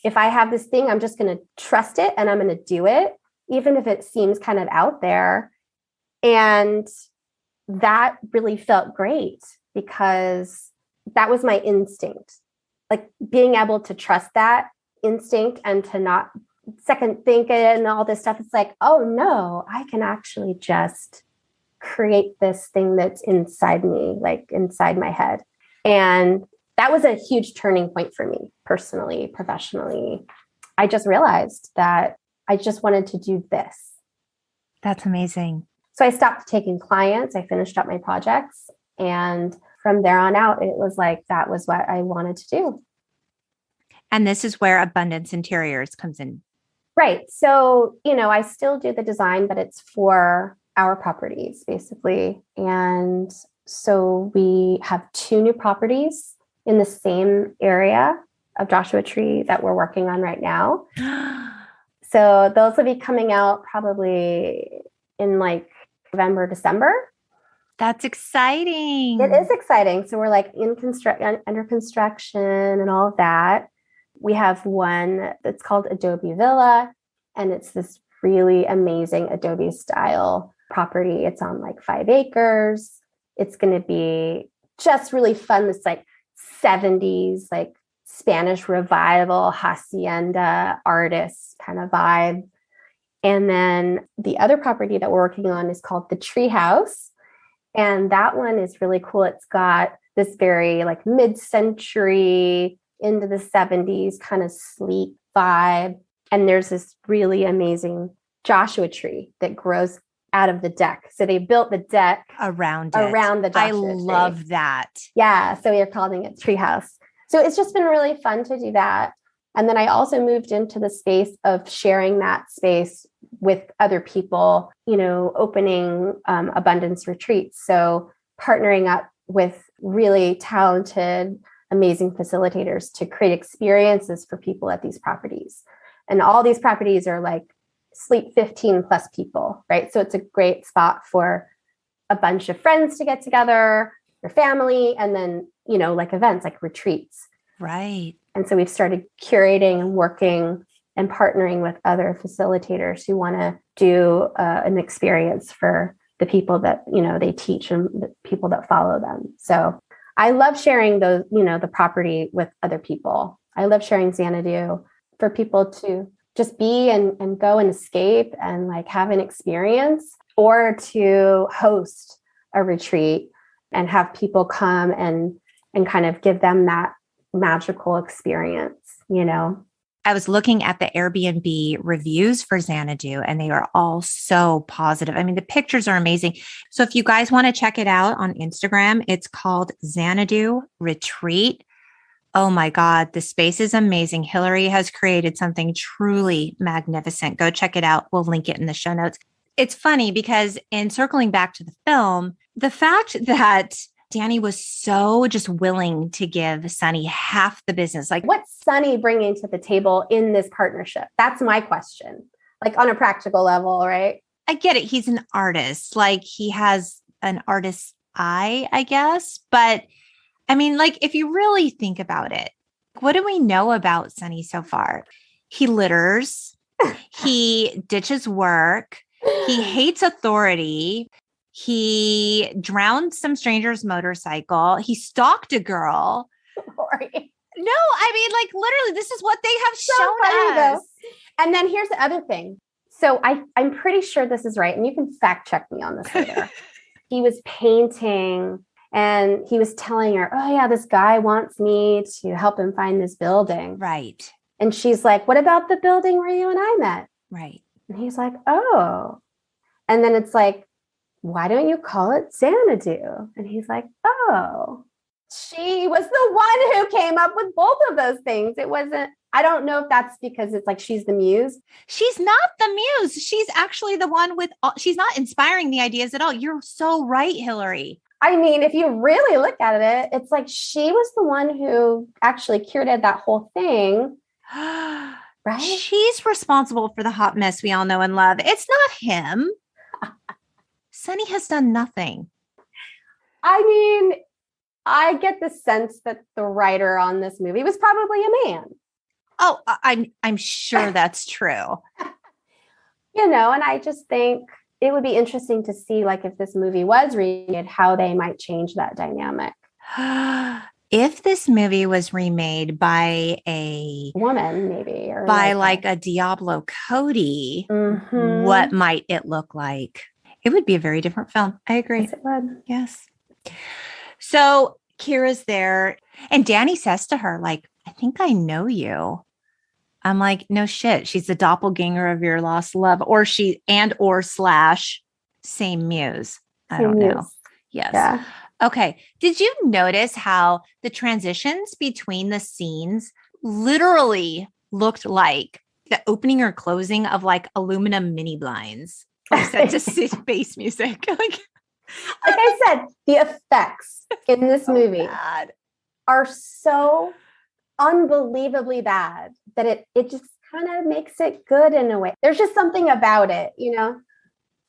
if I have this thing, I'm just going to trust it and I'm going to do it, even if it seems kind of out there. And that really felt great because that was my instinct. Like being able to trust that instinct and to not second think it and all this stuff. It's like, oh no, I can actually just create this thing that's inside me, like inside my head. And that was a huge turning point for me personally, professionally. I just realized that I just wanted to do this. That's amazing. So I stopped taking clients. I finished up my projects. And from there on out, it was like, that was what I wanted to do. And this is where Abundance Interiors comes in. Right. So, I still do the design, but it's for our properties basically. And so we have 2 new properties in the same area of Joshua Tree that we're working on right now. So those will be coming out probably in like November, December. That's exciting. It is exciting. So we're like under construction and all of that. We have one that's called Adobe Villa, and it's this really amazing Adobe style property. It's on like 5 acres. It's going to be just really fun. This like 70s, like Spanish revival, hacienda artist kind of vibe. And then the other property that we're working on is called the Treehouse. And that one is really cool. It's got this very like mid-century into the 70s kind of sleek vibe. And there's this really amazing Joshua tree that grows out of the deck. So they built the deck around the Joshua I love tree. that. Yeah. So we are calling it Treehouse. So it's just been really fun to do that. And then I also moved into the space of sharing that space with other people, opening abundance retreats. So partnering up with really talented, amazing facilitators to create experiences for people at these properties. And all these properties are like sleep 15 plus people, right? So it's a great spot for a bunch of friends to get together, your family, and then, like events like retreats. Right. And so we've started curating and working and partnering with other facilitators who want to do an experience for the people that, they teach and the people that follow them. So I love sharing those, the property with other people. I love sharing Xanadu for people to just be and go and escape and like have an experience, or to host a retreat and have people come and kind of give them that magical experience, I was looking at the Airbnb reviews for Xanadu and they are all so positive. I mean, the pictures are amazing. So if you guys want to check it out on Instagram, it's called Xanadu Retreat. Oh my God, the space is amazing. Hillary has created something truly magnificent. Go check it out. We'll link it in the show notes. It's funny because in circling back to the film, the fact that Danny was so just willing to give Sonny half the business. Like, what's Sonny bringing to the table in this partnership? That's my question. Like on a practical level, right? I get it. He's an artist. Like he has an artist's eye, I guess. But I mean, like, if you really think about it, what do we know about Sonny so far? He litters. He ditches work. He hates authority. He drowned some stranger's motorcycle. He stalked a girl. Sorry. No, I mean, like, literally, this is what they have shown funny, us. Though. And then here's the other thing. So I'm pretty sure this is right. And you can fact check me on this later. He was painting and he was telling her, oh yeah, this guy wants me to help him find this building. Right. And she's like, what about the building where you and I met? Right. And he's like, oh. And then it's like, why don't you call it Xanadu? And he's like, oh. She was the one who came up with both of those things. It wasn't, I don't know if that's because it's like she's the muse. She's not the muse. She's actually the one with, she's not inspiring the ideas at all. You're so right, Hillary. I mean, if you really look at it, it's like she was the one who actually curated that whole thing. Right? She's responsible for the hot mess we all know and love. It's not him. Sonny has done nothing. I mean, I get the sense that the writer on this movie was probably a man. Oh, I'm sure that's true. You know, and I just think it would be interesting to see, like, if this movie was remade, how they might change that dynamic. If this movie was remade by a woman, maybe, or by like a Diablo Cody, what might it look like? It would be a very different film. I agree. Yes, it would. Yes. So Kira's there and Danny says to her, like, I think I know you. I'm like, no shit. She's the doppelganger of your lost love, or slash same muse. I don't know. Yes. Yeah. Okay. Did you notice how the transitions between the scenes literally looked like the opening or closing of like aluminum mini blinds set to bass music? Like I said, the effects in this movie are so unbelievably bad that it just kind of makes it good in a way. There's just something about it, you know?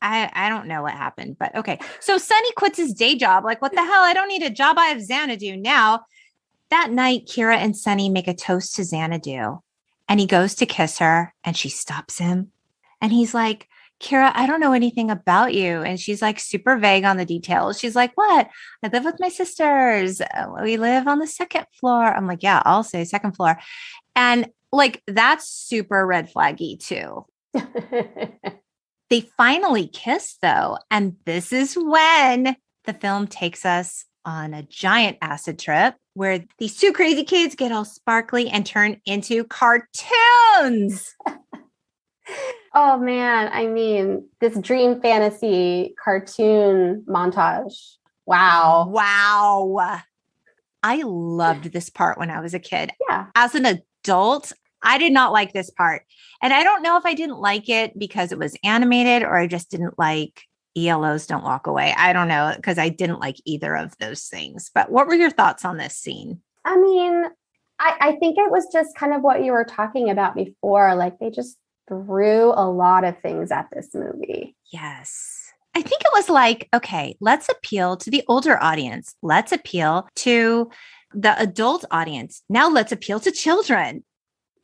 I don't know what happened, but okay. So Sonny quits his day job. Like, what the hell? I don't need a job. I have Xanadu now. That night, Kira and Sonny make a toast to Xanadu and he goes to kiss her and she stops him. And he's like, Kira, I don't know anything about you. And she's like super vague on the details. She's like, what? I live with my sisters. We live on the second floor. I'm like, yeah, I'll say second floor. And like, that's super red flaggy too. They finally kiss though. And this is when the film takes us on a giant acid trip where these two crazy kids get all sparkly and turn into cartoons. Oh man. I mean, this dream fantasy cartoon montage. Wow. Wow. I loved this part when I was a kid. Yeah. As an adult, I did not like this part. And I don't know if I didn't like it because it was animated or I just didn't like ELOs Don't Walk Away. I don't know, because I didn't like either of those things. But what were your thoughts on this scene? I mean, I think it was just kind of what you were talking about before. Like they just threw a lot of things at this movie. Yes. I think it was like, okay, let's appeal to the older audience. Let's appeal to the adult audience. Now let's appeal to children.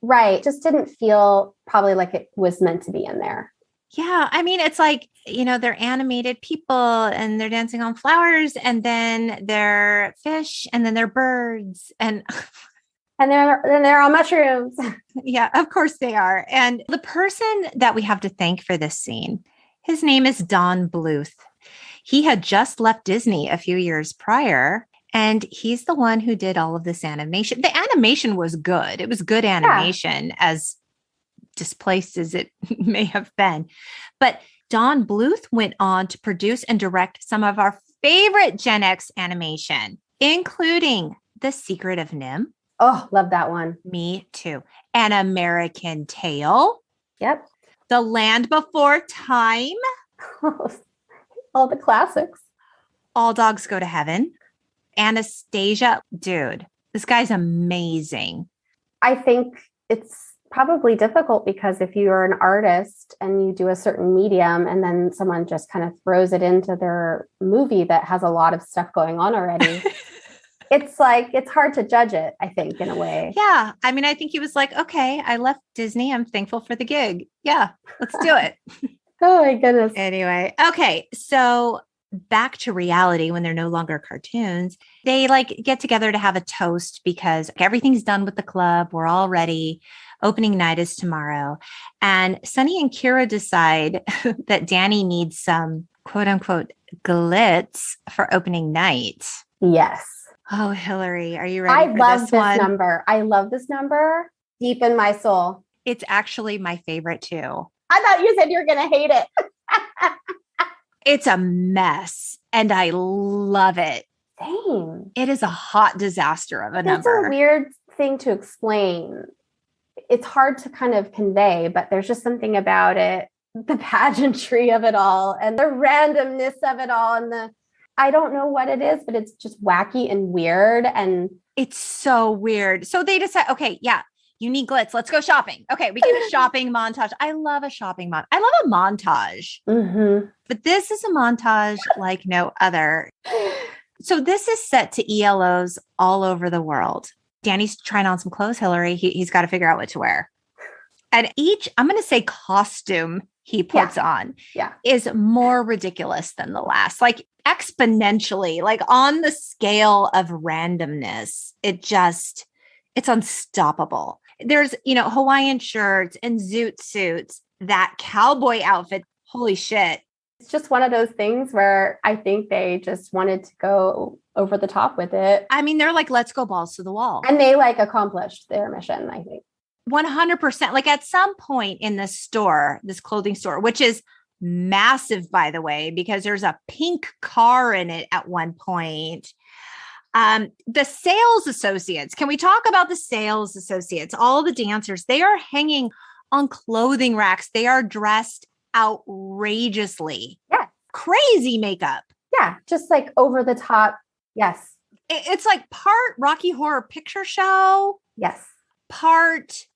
Right. Just didn't feel probably like it was meant to be in there. Yeah. I mean, it's like, you know, they're animated people and they're dancing on flowers and then they're fish and then they're birds and they're on mushrooms. Yeah, of course they are. And the person that we have to thank for this scene, his name is Don Bluth. He had just left Disney a few years prior. And he's the one who did all of this animation. The animation was good. It was good animation, as displaced as it may have been. But Don Bluth went on to produce and direct some of our favorite Gen X animation, including The Secret of Nim, Oh, love that one. Me too. An American Tale. Yep. The Land Before Time. All the classics. All Dogs Go to Heaven. Anastasia. Dude, this guy's amazing. I think it's probably difficult because if you're an artist and you do a certain medium and then someone just kind of throws it into their movie that has a lot of stuff going on already, it's like, it's hard to judge it, I think, in a way. Yeah. I mean, I think he was like, okay, I left Disney. I'm thankful for the gig. Yeah, let's do it. Oh my goodness. Anyway. Okay. So back to reality when they're no longer cartoons, they like get together to have a toast because everything's done with the club. We're all ready. Opening night is tomorrow. And Sonny and Kira decide that Danny needs some quote unquote glitz for opening night. Yes. Oh, Hillary, are you ready for love this this one? number. I love this number deep in my soul. It's actually my favorite too. I thought you said you were going to hate it. It's a mess and I love it. Same. It is a hot disaster of a number. It's a weird thing to explain. It's hard to kind of convey, but there's just something about it, the pageantry of it all and the randomness of it all. And I don't know what it is, but it's just wacky and weird. And it's so weird. So they decide, okay, yeah, you need glitz. Let's go shopping. Okay, we get a shopping montage. I love a shopping montage. I love a montage. Mm-hmm. But this is a montage like no other. So this is set to ELOs all over the world. Danny's trying on some clothes, Hillary. He's got to figure out what to wear. And each, I'm going to say costume he puts on is more ridiculous than the last. Like exponentially, like on the scale of randomness, it's unstoppable. There's, Hawaiian shirts and zoot suits, that cowboy outfit. Holy shit. It's just one of those things where I think they just wanted to go over the top with it. I mean, they're like, let's go balls to the wall. And they like accomplished their mission, I think. 100%. Like at some point in this store, this clothing store, which is massive, by the way, because there's a pink car in it at one point. The sales associates, can we talk about the sales associates? All the dancers, they are hanging on clothing racks. They are dressed outrageously. Yeah. Crazy makeup. Yeah. Just like over the top. Yes. It's like part Rocky Horror Picture Show. Yes. Part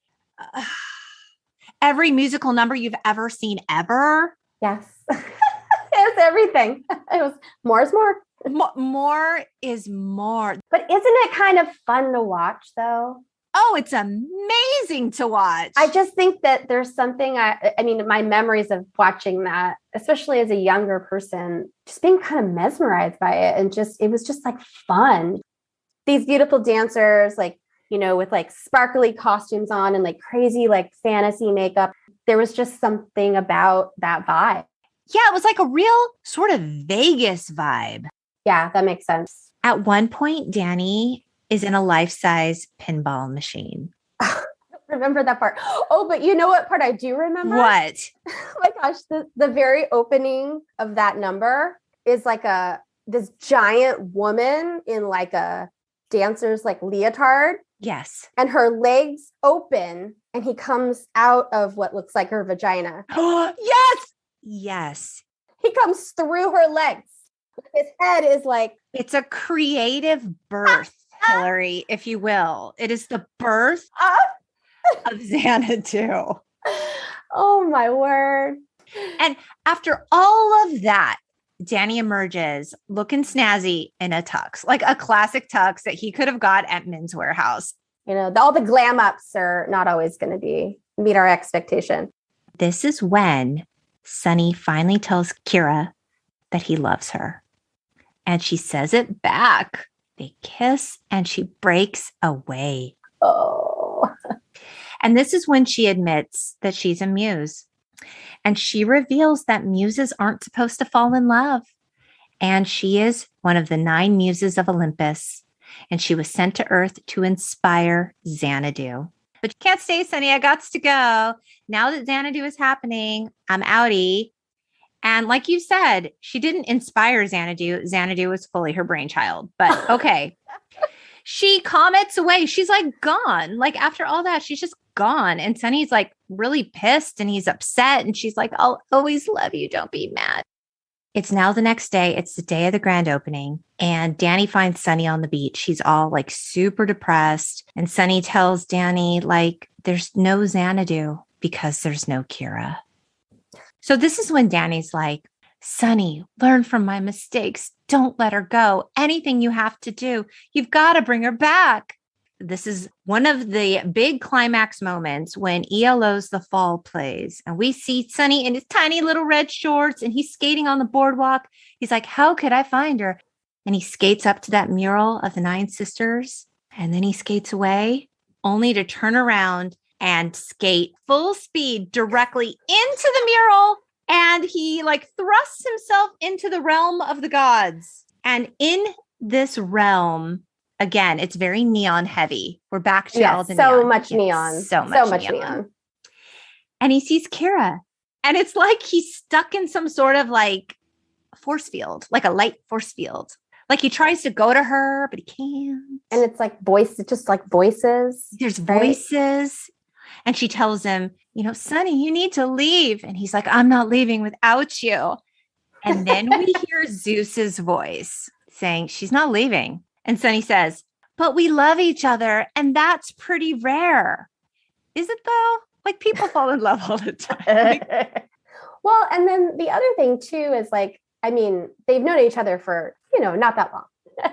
every musical number you've ever seen ever. Yes. It's everything. It was more is more. More is more. But isn't it kind of fun to watch though? Oh, it's amazing to watch. I just think that there's something, I mean, my memories of watching that, especially as a younger person, just being kind of mesmerized by it. And it was just like fun. These beautiful dancers, like, with like sparkly costumes on and like crazy, like fantasy makeup. There was just something about that vibe. Yeah, it was like a real sort of Vegas vibe. Yeah, that makes sense. At one point, Danny is in a life-size pinball machine. Remember that part. Oh, but you know what part I do remember? What? Oh my gosh, the very opening of that number is like this giant woman in like a dancer's like leotard. Yes. And her legs open and he comes out of what looks like her vagina. Yes. Yes. He comes through her legs. His head is like... It's a creative birth, Hillary, if you will. It is the birth of Xanadu. Oh, my word. And after all of that, Danny emerges looking snazzy in a tux, like a classic tux that he could have got at Men's Warehouse. All the glam ups are not always going to meet our expectation. This is when Sonny finally tells Kira that he loves her. And she says it back. They kiss and she breaks away. Oh. And this is when she admits that she's a muse. And she reveals that muses aren't supposed to fall in love. And she is one of the 9 muses of Olympus. And she was sent to Earth to inspire Xanadu. But you can't stay, Sonny. I got to go. Now that Xanadu is happening, I'm outie. And like you said, she didn't inspire Xanadu. Xanadu was fully her brainchild. But okay. She comments away. She's like gone. Like after all that, she's just gone. And Sonny's like really pissed and he's upset. And she's like, I'll always love you. Don't be mad. It's now the next day. It's the day of the grand opening. And Danny finds Sonny on the beach. He's all like super depressed. And Sonny tells Danny, like, there's no Xanadu because there's no Kira. So this is when Danny's like, Sonny, learn from my mistakes. Don't let her go. Anything you have to do, you've got to bring her back. This is one of the big climax moments when ELO's The Fall plays. And we see Sonny in his tiny little red shorts and he's skating on the boardwalk. He's like, how could I find her? And he skates up to that mural of the 9 sisters. And then he skates away only to turn around and skate full speed directly into the mural. And he like thrusts himself into the realm of the gods. And in this realm, again, it's very neon heavy. We're back to all the so neon. much neon. So much neon. And he sees Kira. And it's like he's stuck in some sort of like force field, like a light force field. Like he tries to go to her, but he can't. And it's like voices, just like voices. There's voices. And she tells him, you know, Sonny, you need to leave. And he's like, I'm not leaving without you. And then we hear Zeus's voice saying, she's not leaving. And Sonny says, but we love each other. And that's pretty rare. Is it though? Like people fall in love all the time. Well, and then the other thing too is like, I mean, they've known each other for, you know, not that long.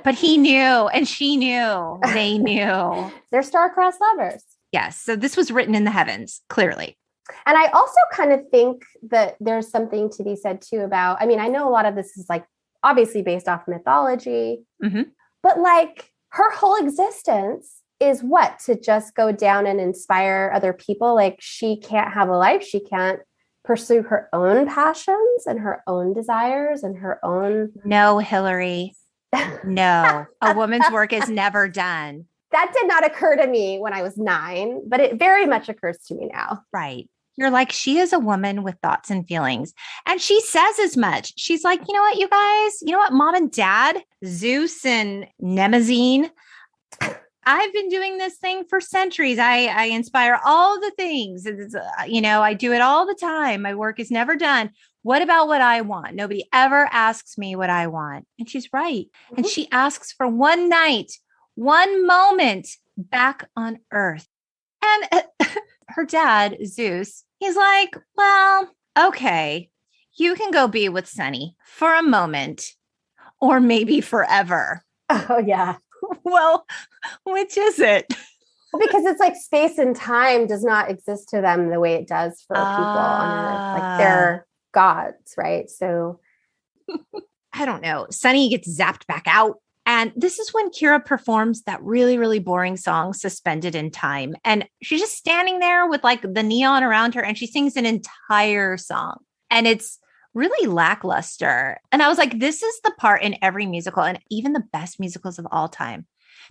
But he knew and she knew. They knew. They're star-crossed lovers. Yes. So this was written in the heavens, clearly. And I also kind of think that there's something to be said too about, I mean, I know a lot of this is like obviously based off mythology, but like her whole existence is what? To just go down and inspire other people. Like she can't have a life. She can't pursue her own passions and her own desires and her own. No, Hillary. No, a woman's work is never done. That did not occur to me when I was 9, but it very much occurs to me now. Right. You're like, she is a woman with thoughts and feelings. And she says as much. She's like, you know what, you guys, you know what, mom and dad, Zeus and Nemazine, I've been doing this thing for centuries. I inspire all the things. You know, I do it all the time. My work is never done. What about what I want? Nobody ever asks me what I want. And she's right. And she asks for one night, one moment back on Earth. And her dad, Zeus, he's like, well, okay, you can go be with Sonny for a moment or maybe forever. Oh, yeah. Well, which is it? Well, because it's like space and time does not exist to them the way it does for people on Earth. Like they're gods, right? So I don't know. Sonny gets zapped back out. And this is when Kira performs that really, really boring song, Suspended in Time. And she's just standing there with like the neon around her and she sings an entire song. And it's really lackluster. And I was like, this is the part in every musical and even the best musicals of all time.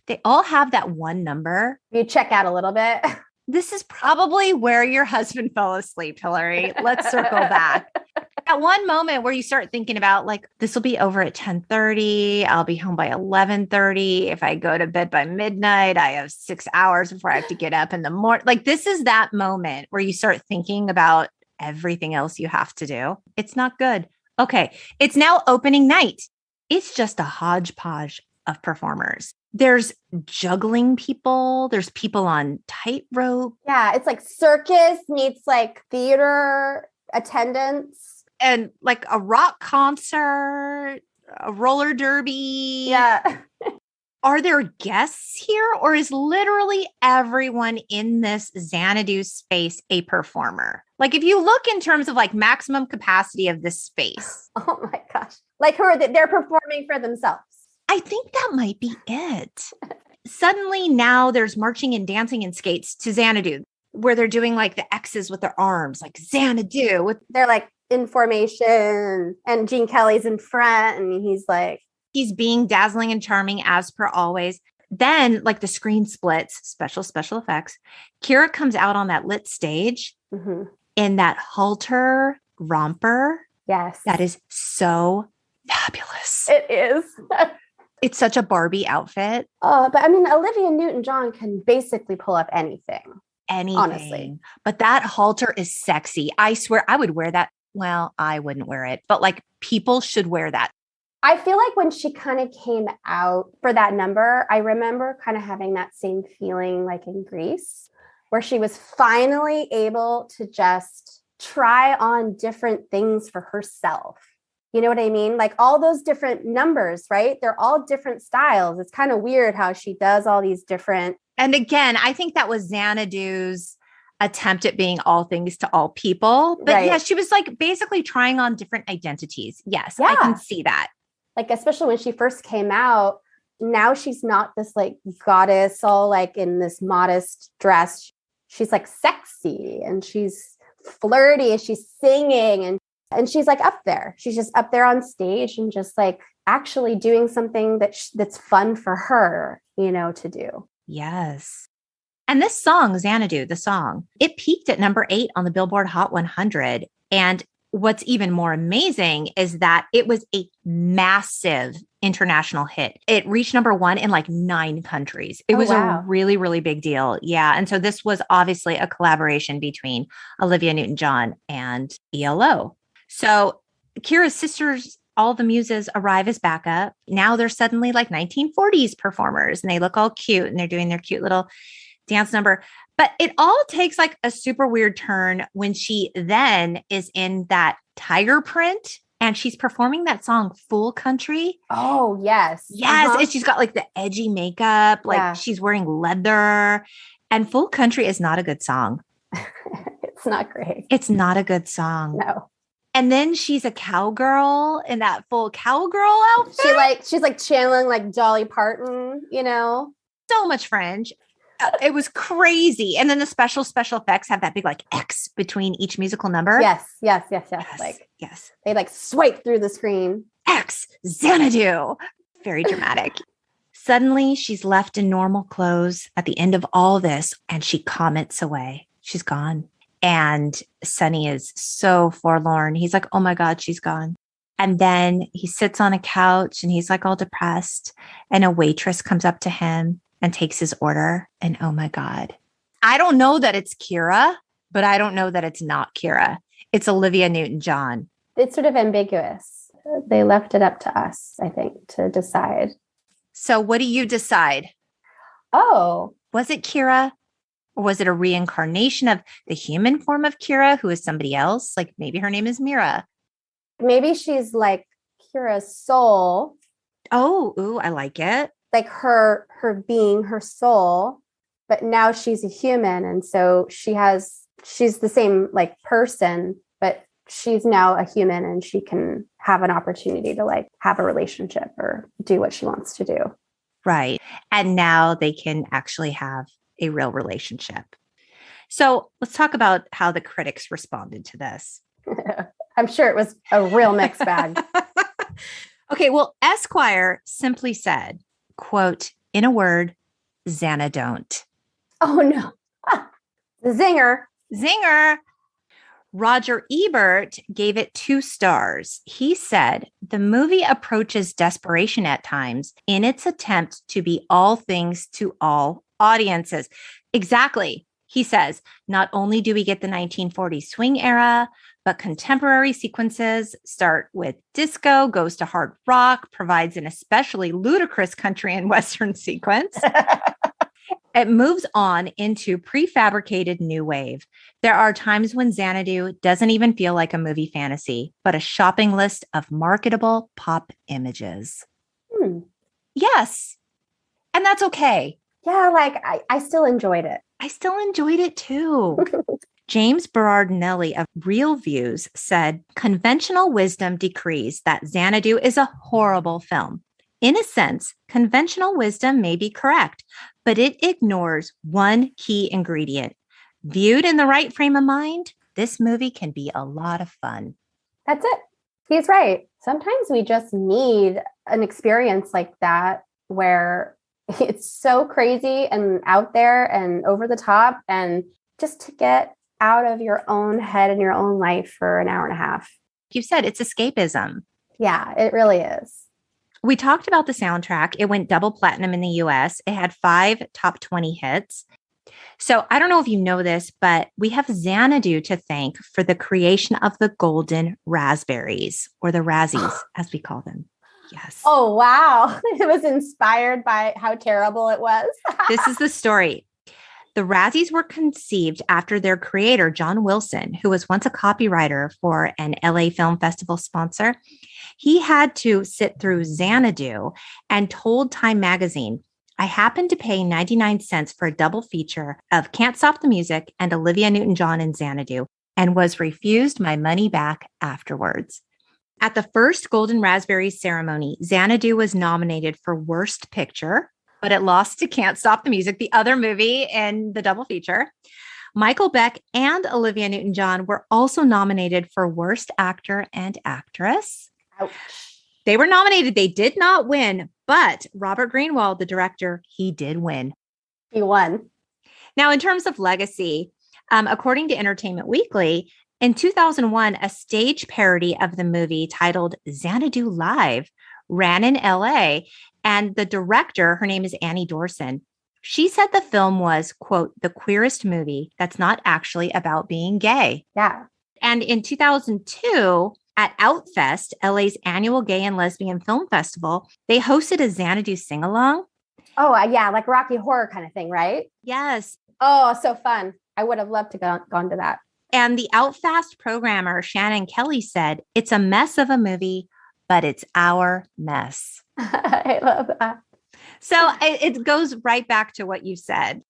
They all have that one number. You check out a little bit. This is probably where your husband fell asleep, Hillary. Let's circle back. At one moment where you start thinking about like, this will be over at 10:30. I'll be home by 11:30. If I go to bed by midnight, I have 6 hours before I have to get up in the morning. Like this is that moment where you start thinking about everything else you have to do. It's not good. Okay. It's now opening night. It's just a hodgepodge of performers. There's juggling people. There's people on tightrope. Yeah. It's like circus meets like theater attendance. And like a rock concert, a roller derby. Yeah. Are there guests here or is literally everyone in this Xanadu space a performer? Like if you look in terms of like maximum capacity of this space. Oh my gosh. Like who are they're performing for themselves. I think that might be it. Suddenly now there's marching and dancing and skates to Xanadu where they're doing like the X's with their arms, like Xanadu. They're like in formation and Gene Kelly's in front and he's being dazzling and charming as per always. Then like the screen splits, special effects. Kira comes out on that lit stage in that halter romper. Yes. That is so fabulous. It is. It's such a Barbie outfit. But I mean, Olivia Newton-John can basically pull up anything. Anything. Honestly. But that halter is sexy. I swear I would wear that. Well, I wouldn't wear it, but like people should wear that. I feel like when she kind of came out for that number, I remember kind of having that same feeling like in Greece, where she was finally able to just try on different things for herself. You know what I mean? Like all those different numbers, right? They're all different styles. It's kind of weird how she does all these different. And again, I think that was Xanadu's attempt at being all things to all people. But Right. yeah, she was like basically trying on different identities. Yes, Yeah. I can see that. Like, especially when she first came out, now she's not this like goddess all like in this modest dress. She's like sexy and she's flirty and she's singing and she's like up there. She's just up there on stage and just like actually doing something that's fun for her, you know, to do. Yes. And this song, Xanadu, the song, it peaked at number 8 on the Billboard Hot 100. And what's even more amazing is that it was a massive international hit. It reached number 1 in like 9 countries. It was a really, really big deal. Yeah. And so this was obviously a collaboration between Olivia Newton-John and ELO. So Kira's sisters, all the muses, arrive as backup. Now they're suddenly like 1940s performers and they look all cute and they're doing their cute little dance number. But it all takes like a super weird turn when she then is in that tiger print and she's performing that song Fool Country. Oh, yes. Yes. And she's got like the edgy makeup, like she's wearing leather. And Fool Country is not a good song. It's not great. It's not a good song. No. And then she's a cowgirl in that full cowgirl outfit. She's like channeling like Dolly Parton, you know? So much French. It was crazy. And then the special effects have that big like X between each musical number. Yes. Like, yes. They like swipe through the screen. X, Xanadu. Very dramatic. Suddenly she's left in normal clothes at the end of all this and she comments away. She's gone. And Sonny is so forlorn. He's like, oh my God, she's gone. And then he sits on a couch and he's like all depressed. And a waitress comes up to him and takes his order. And oh my God, I don't know that it's Kira, but I don't know that it's not Kira. It's Olivia Newton-John. It's sort of ambiguous. They left it up to us, I think, to decide. So what do you decide? Oh. Was it Kira? Or was it a reincarnation of the human form of Kira, who is somebody else? Like maybe her name is Mira. Maybe she's like Kira's soul. Oh, ooh, I like it. Like her being, her soul, but now she's a human. And so she's the same like person, but she's now a human and she can have an opportunity to like have a relationship or do what she wants to do. Right. And now they can actually have a real relationship. So let's talk about how the critics responded to this. I'm sure it was a real mixed bag. Okay. Well, Esquire simply said, quote, in a word, Xanadu. Oh, no. The zinger. Zinger. Roger Ebert gave it 2 stars. He said, the movie approaches desperation at times in its attempt to be all things to all audiences. Exactly. He says, not only do we get the 1940s swing era, but contemporary sequences start with disco, goes to hard rock, provides an especially ludicrous country and Western sequence. It moves on into prefabricated new wave. There are times when Xanadu doesn't even feel like a movie fantasy, but a shopping list of marketable pop images. Yes. And that's okay. Yeah, like I still enjoyed it. I still enjoyed it too. James Berardinelli of Real Views said, conventional wisdom decrees that Xanadu is a horrible film. In a sense, conventional wisdom may be correct, but it ignores one key ingredient. Viewed in the right frame of mind, this movie can be a lot of fun. That's it. He's right. Sometimes we just need an experience like that where it's so crazy and out there and over the top, and just to get out of your own head and your own life for an hour and a half. You said it's escapism. Yeah, it really is. We talked about the soundtrack. It went double platinum in the US. It had 5 top 20 hits. So I don't know if you know this, but we have Xanadu to thank for the creation of the golden raspberries, or the Razzies, as we call them. Yes. Oh, wow. It was inspired by how terrible it was. This is the story. The Razzies were conceived after their creator, John Wilson, who was once a copywriter for an LA Film Festival sponsor. He had to sit through Xanadu and told Time magazine, I happened to pay 99 cents for a double feature of Can't Stop the Music and Olivia Newton-John in Xanadu, and was refused my money back afterwards. At the first Golden Raspberries ceremony, Xanadu was nominated for Worst Picture, but it lost to Can't Stop the Music, the other movie in the double feature. Michael Beck and Olivia Newton-John were also nominated for Worst Actor and Actress. Ouch. They were nominated. They did not win, but Robert Greenwald, the director, he did win. He won. Now, in terms of legacy, according to Entertainment Weekly, in 2001, a stage parody of the movie titled Xanadu Live ran in LA, and the director, her name is Annie Dorson, she said the film was, quote, the queerest movie that's not actually about being gay. Yeah. And in 2002, at Outfest, LA's annual gay and lesbian film festival, they hosted a Xanadu sing-along. Oh, yeah, like Rocky Horror kind of thing, right? Yes. Oh, so fun. I would have loved to gone to that. And the Outfast programmer, Shannon Kelly, said, it's a mess of a movie, but it's our mess. I love that. So it goes right back to what you said.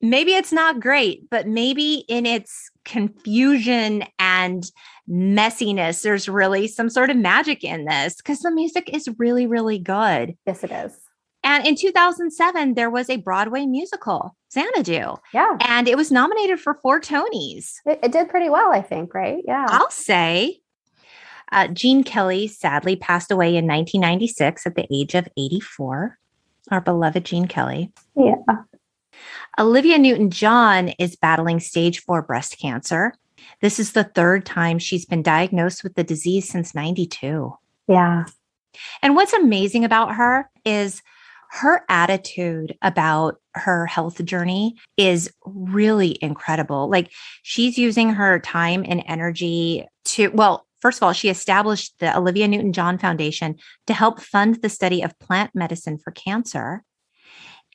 Maybe it's not great, but maybe in its confusion and messiness, there's really some sort of magic in this, because the music is really, really good. Yes, it is. And in 2007, there was a Broadway musical, Xanadu. Yeah. And it was nominated for 4 Tonys. It did pretty well, I think, right? Yeah. I'll say. Gene Kelly sadly passed away in 1996 at the age of 84. Our beloved Gene Kelly. Yeah. Olivia Newton-John is battling stage 4 breast cancer. This is the 3rd time she's been diagnosed with the disease since 92. Yeah. And what's amazing about her is her attitude about her health journey is really incredible. Like, she's using her time and energy to, well, first of all, she established the Olivia Newton-John Foundation to help fund the study of plant medicine for cancer.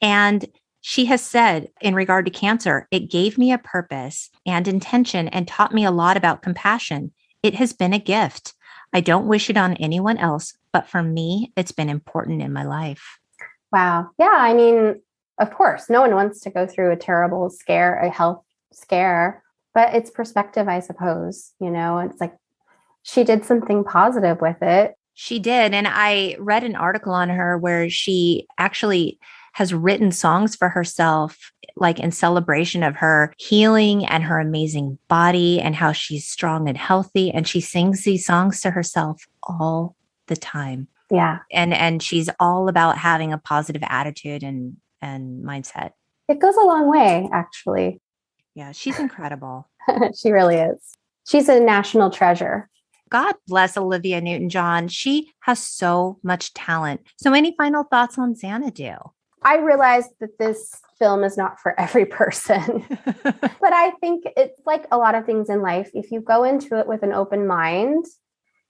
And she has said, in regard to cancer, it gave me a purpose and intention and taught me a lot about compassion. It has been a gift. I don't wish it on anyone else, but for me, it's been important in my life. Wow. Yeah. I mean, of course, no one wants to go through a terrible scare, a health scare, but it's perspective, I suppose. You know, it's like she did something positive with it. She did. And I read an article on her where she actually has written songs for herself, like in celebration of her healing and her amazing body and how she's strong and healthy. And she sings these songs to herself all the time. Yeah. And she's all about having a positive attitude and mindset. It goes a long way, actually. Yeah, she's incredible. She really is. She's a national treasure. God bless Olivia Newton-John. She has so much talent. So any final thoughts on Xanadu? I realized that this film is not for every person, but I think it's like a lot of things in life. If you go into it with an open mind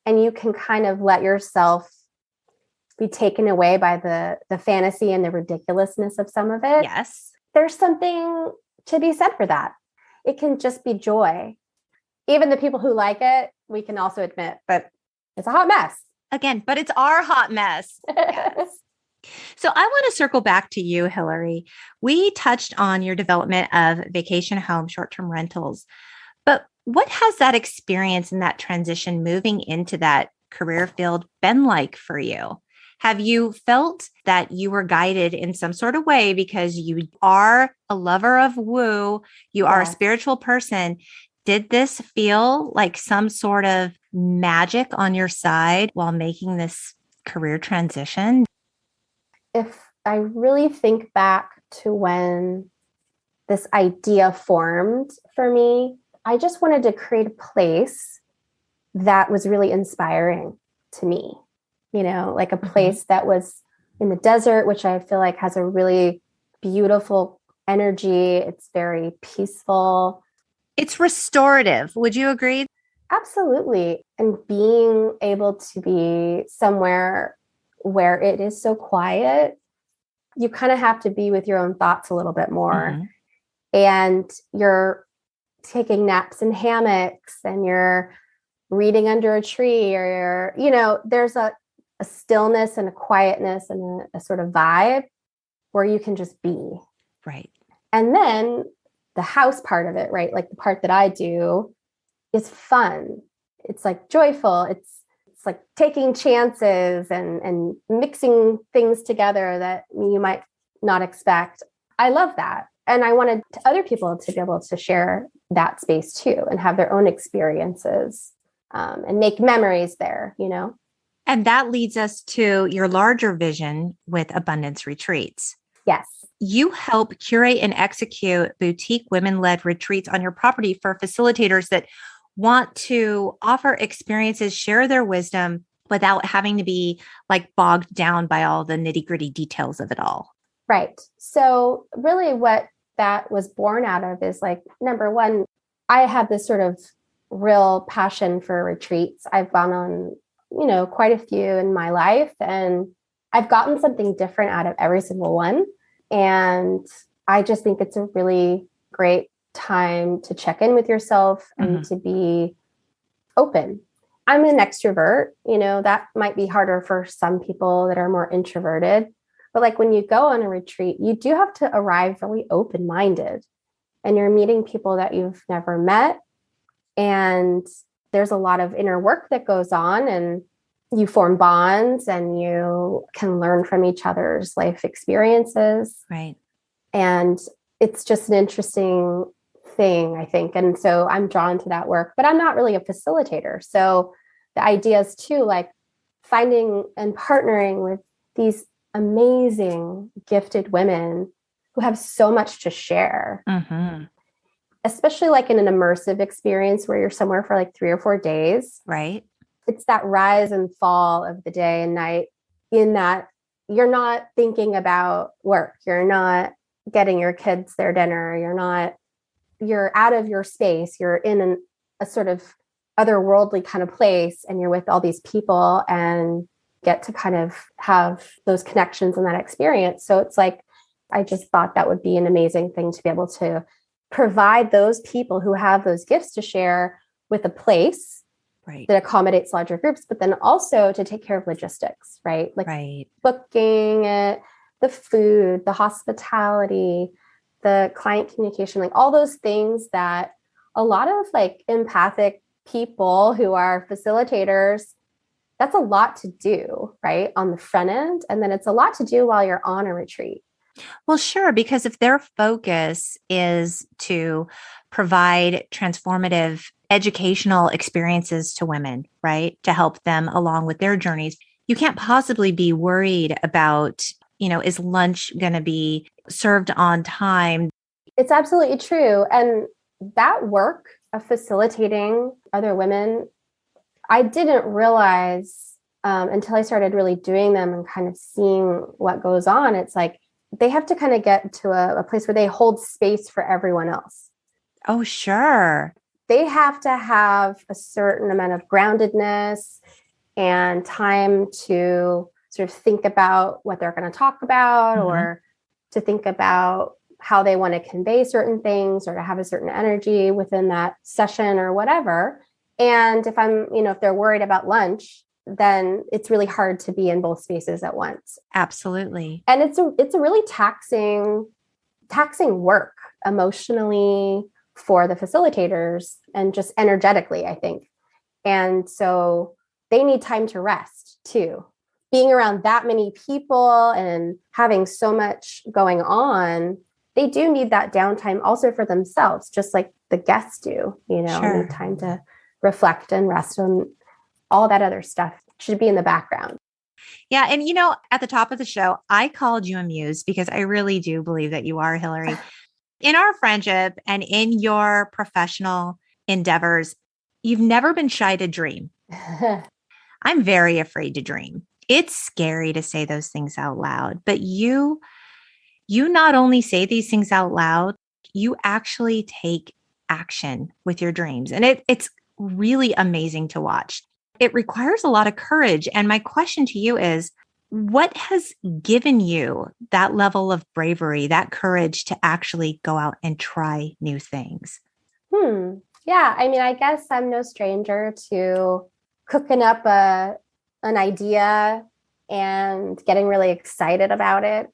and you can kind of let yourself be taken away by the fantasy and the ridiculousness of some of it. Yes. There's something to be said for that. It can just be joy. Even the people who like it, we can also admit, but it's a hot mess. Again, but it's our hot mess. Yes. So I want to circle back to you, Hillary. We touched on your development of vacation home, short-term rentals, but what has that experience and that transition moving into that career field been like for you? Have you felt that you were guided in some sort of way because you are a lover of woo, you are a spiritual person? Did this feel like some sort of magic on your side while making this career transition? If I really think back to when this idea formed for me, I just wanted to create a place that was really inspiring to me. like a place that was in the desert, which I feel like has a really beautiful energy. It's very peaceful. It's restorative. Would you agree? Absolutely. And being able to be somewhere where it is so quiet, you kind of have to be with your own thoughts a little bit more. And you're taking naps in hammocks and you're reading under a tree, or there's a stillness and a quietness and a sort of vibe where you can just be. Right. And then the house part of it, right? Like the part that I do is fun. It's like joyful. It's like taking chances and mixing things together that you might not expect. I love that. And I wanted other people to be able to share that space too and have their own experiences and make memories there, And that leads us to your larger vision with Abundance Retreats. Yes. You help curate and execute boutique women-led retreats on your property for facilitators that want to offer experiences, share their wisdom without having to be like bogged down by all the nitty-gritty details of it all. Right. So really what that was born out of is like, number one, I have this sort of real passion for retreats. I've gone on, quite a few in my life, and I've gotten something different out of every single one. And I just think it's a really great time to check in with yourself and to be open. I'm an extrovert, that might be harder for some people that are more introverted. But like when you go on a retreat, you do have to arrive really open-minded, and you're meeting people that you've never met. And there's a lot of inner work that goes on, and you form bonds and you can learn from each other's life experiences. Right. And it's just an interesting thing, I think. And so I'm drawn to that work, but I'm not really a facilitator. So the idea is too, like finding and partnering with these amazing, gifted women who have so much to share, especially like in an immersive experience where you're somewhere for like 3 or 4 days. Right. It's that rise and fall of the day and night, in that you're not thinking about work. You're not getting your kids their dinner. You're out of your space. You're in a sort of otherworldly kind of place, and you're with all these people and get to kind of have those connections and that experience. So it's like, I just thought that would be an amazing thing to be able to provide those people who have those gifts to share with a place that accommodates larger groups, but then also to take care of logistics, right? Like booking it, the food, the hospitality, the client communication, like all those things that a lot of like empathic people who are facilitators, that's a lot to do, right? On the front end. And then it's a lot to do while you're on a retreat. Well, sure, because if their focus is to provide transformative educational experiences to women, right, to help them along with their journeys, you can't possibly be worried about, is lunch going to be served on time? It's absolutely true. And that work of facilitating other women, I didn't realize until I started really doing them and kind of seeing what goes on. It's like they have to kind of get to a place where they hold space for everyone else. Oh, sure. They have to have a certain amount of groundedness and time to sort of think about what they're going to talk about, or to think about how they want to convey certain things, or to have a certain energy within that session or whatever. And if if they're worried about lunch, then it's really hard to be in both spaces at once. Absolutely. And it's a really taxing work emotionally for the facilitators and just energetically, I think. And so they need time to rest too. Being around that many people and having so much going on, they do need that downtime also for themselves, just like the guests do, Sure. Need time to reflect and rest, and all that other stuff should be in the background. Yeah. And, at the top of the show, I called you a muse because I really do believe that you are, Hillary. In our friendship and in your professional endeavors, you've never been shy to dream. I'm very afraid to dream. It's scary to say those things out loud, but you not only say these things out loud, you actually take action with your dreams. And it's really amazing to watch. It requires a lot of courage. And my question to you is, what has given you that level of bravery, that courage to actually go out and try new things? Yeah. I mean, I guess I'm no stranger to cooking up an idea and getting really excited about it.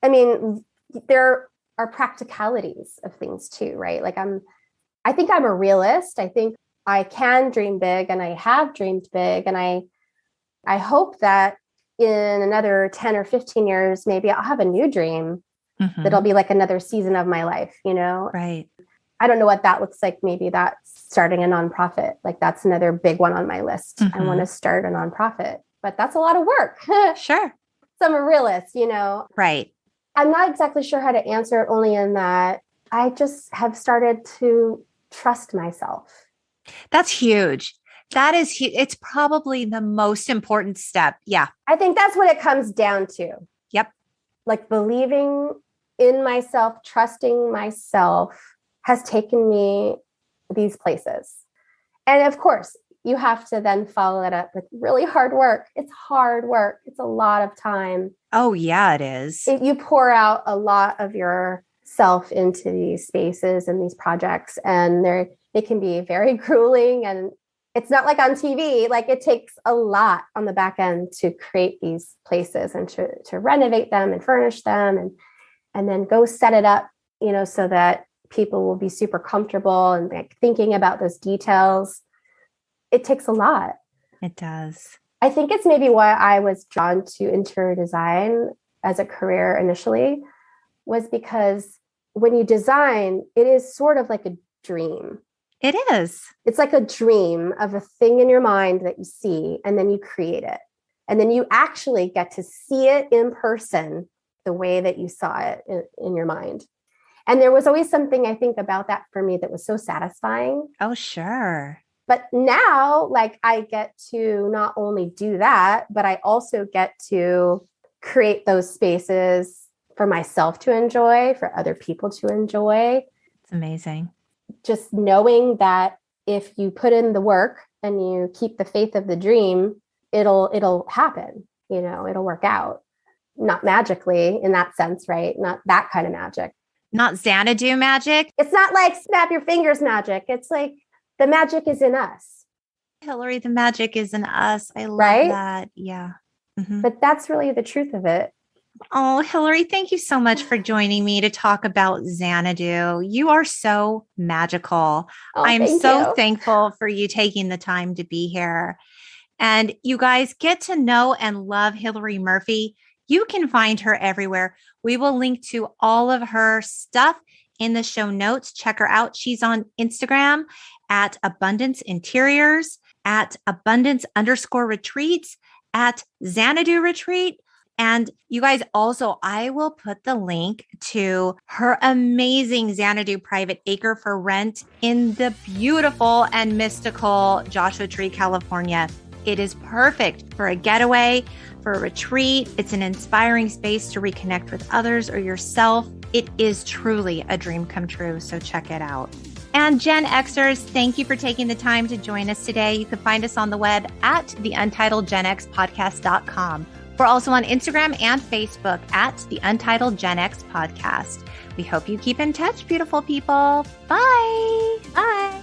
I mean, there are practicalities of things too, right? Like I think I'm a realist. I think I can dream big, and I have dreamed big. And I hope that in another 10 or 15 years, maybe I'll have a new dream that'll be like another season of my life, you know? Right. I don't know what that looks like. Maybe that's starting a nonprofit. Like that's another big one on my list. I want to start a nonprofit, but that's a lot of work. Sure. So I'm a realist, you know? Right. I'm not exactly sure how to answer it, only in that I just have started to trust myself. That's huge. That is huge. It's probably the most important step. Yeah. I think that's what it comes down to. Yep. Like believing in myself, trusting myself has taken me these places. And of course, you have to then follow it up with really hard work. It's hard work. It's a lot of time. Oh, yeah, it is. You pour out a lot of yourself into these spaces and these projects, and it can be very grueling. And it's not like on TV. Like it takes a lot on the back end to create these places and to renovate them and furnish them and then go set it up, you know, so that people will be super comfortable and like thinking about those details. It takes a lot. It does. I think it's maybe why I was drawn to interior design as a career initially, was because when you design, it is sort of like a dream. It is. It's like a dream of a thing in your mind that you see, and then you create it. And then you actually get to see it in person the way that you saw it in your mind. And there was always something, I think, about that for me that was so satisfying. Oh, sure. But now, like, I get to not only do that, but I also get to create those spaces for myself to enjoy, for other people to enjoy. It's amazing. Just knowing that if you put in the work and you keep the faith of the dream, it'll happen, you know, it'll work out. Not magically in that sense, right? Not that kind of magic. Not Xanadu magic. It's not like snap your fingers magic. It's like the magic is in us. Hillary, the magic is in us. I love that. Yeah. But that's really the truth of it. Oh, Hillary, thank you so much for joining me to talk about Xanadu. You are so magical. I'm so thankful for you taking the time to be here. And you guys get to know and love Hillary Murphy. You can find her everywhere. We will link to all of her stuff in the show notes. Check her out. She's on Instagram at Abundance Interiors, at Abundance_retreats, at Xanadu Retreat. And you guys also, I will put the link to her amazing Xanadu private acre for rent in the beautiful and mystical Joshua Tree, California. It is perfect for a getaway, for a retreat. It's an inspiring space to reconnect with others or yourself. It is truly a dream come true, so check it out. And Gen Xers, thank you for taking the time to join us today. You can find us on the web at the UntitledGenXPodcast.com. We're also on Instagram and Facebook at the Untitled Gen X Podcast. We hope you keep in touch, beautiful people. Bye. Bye.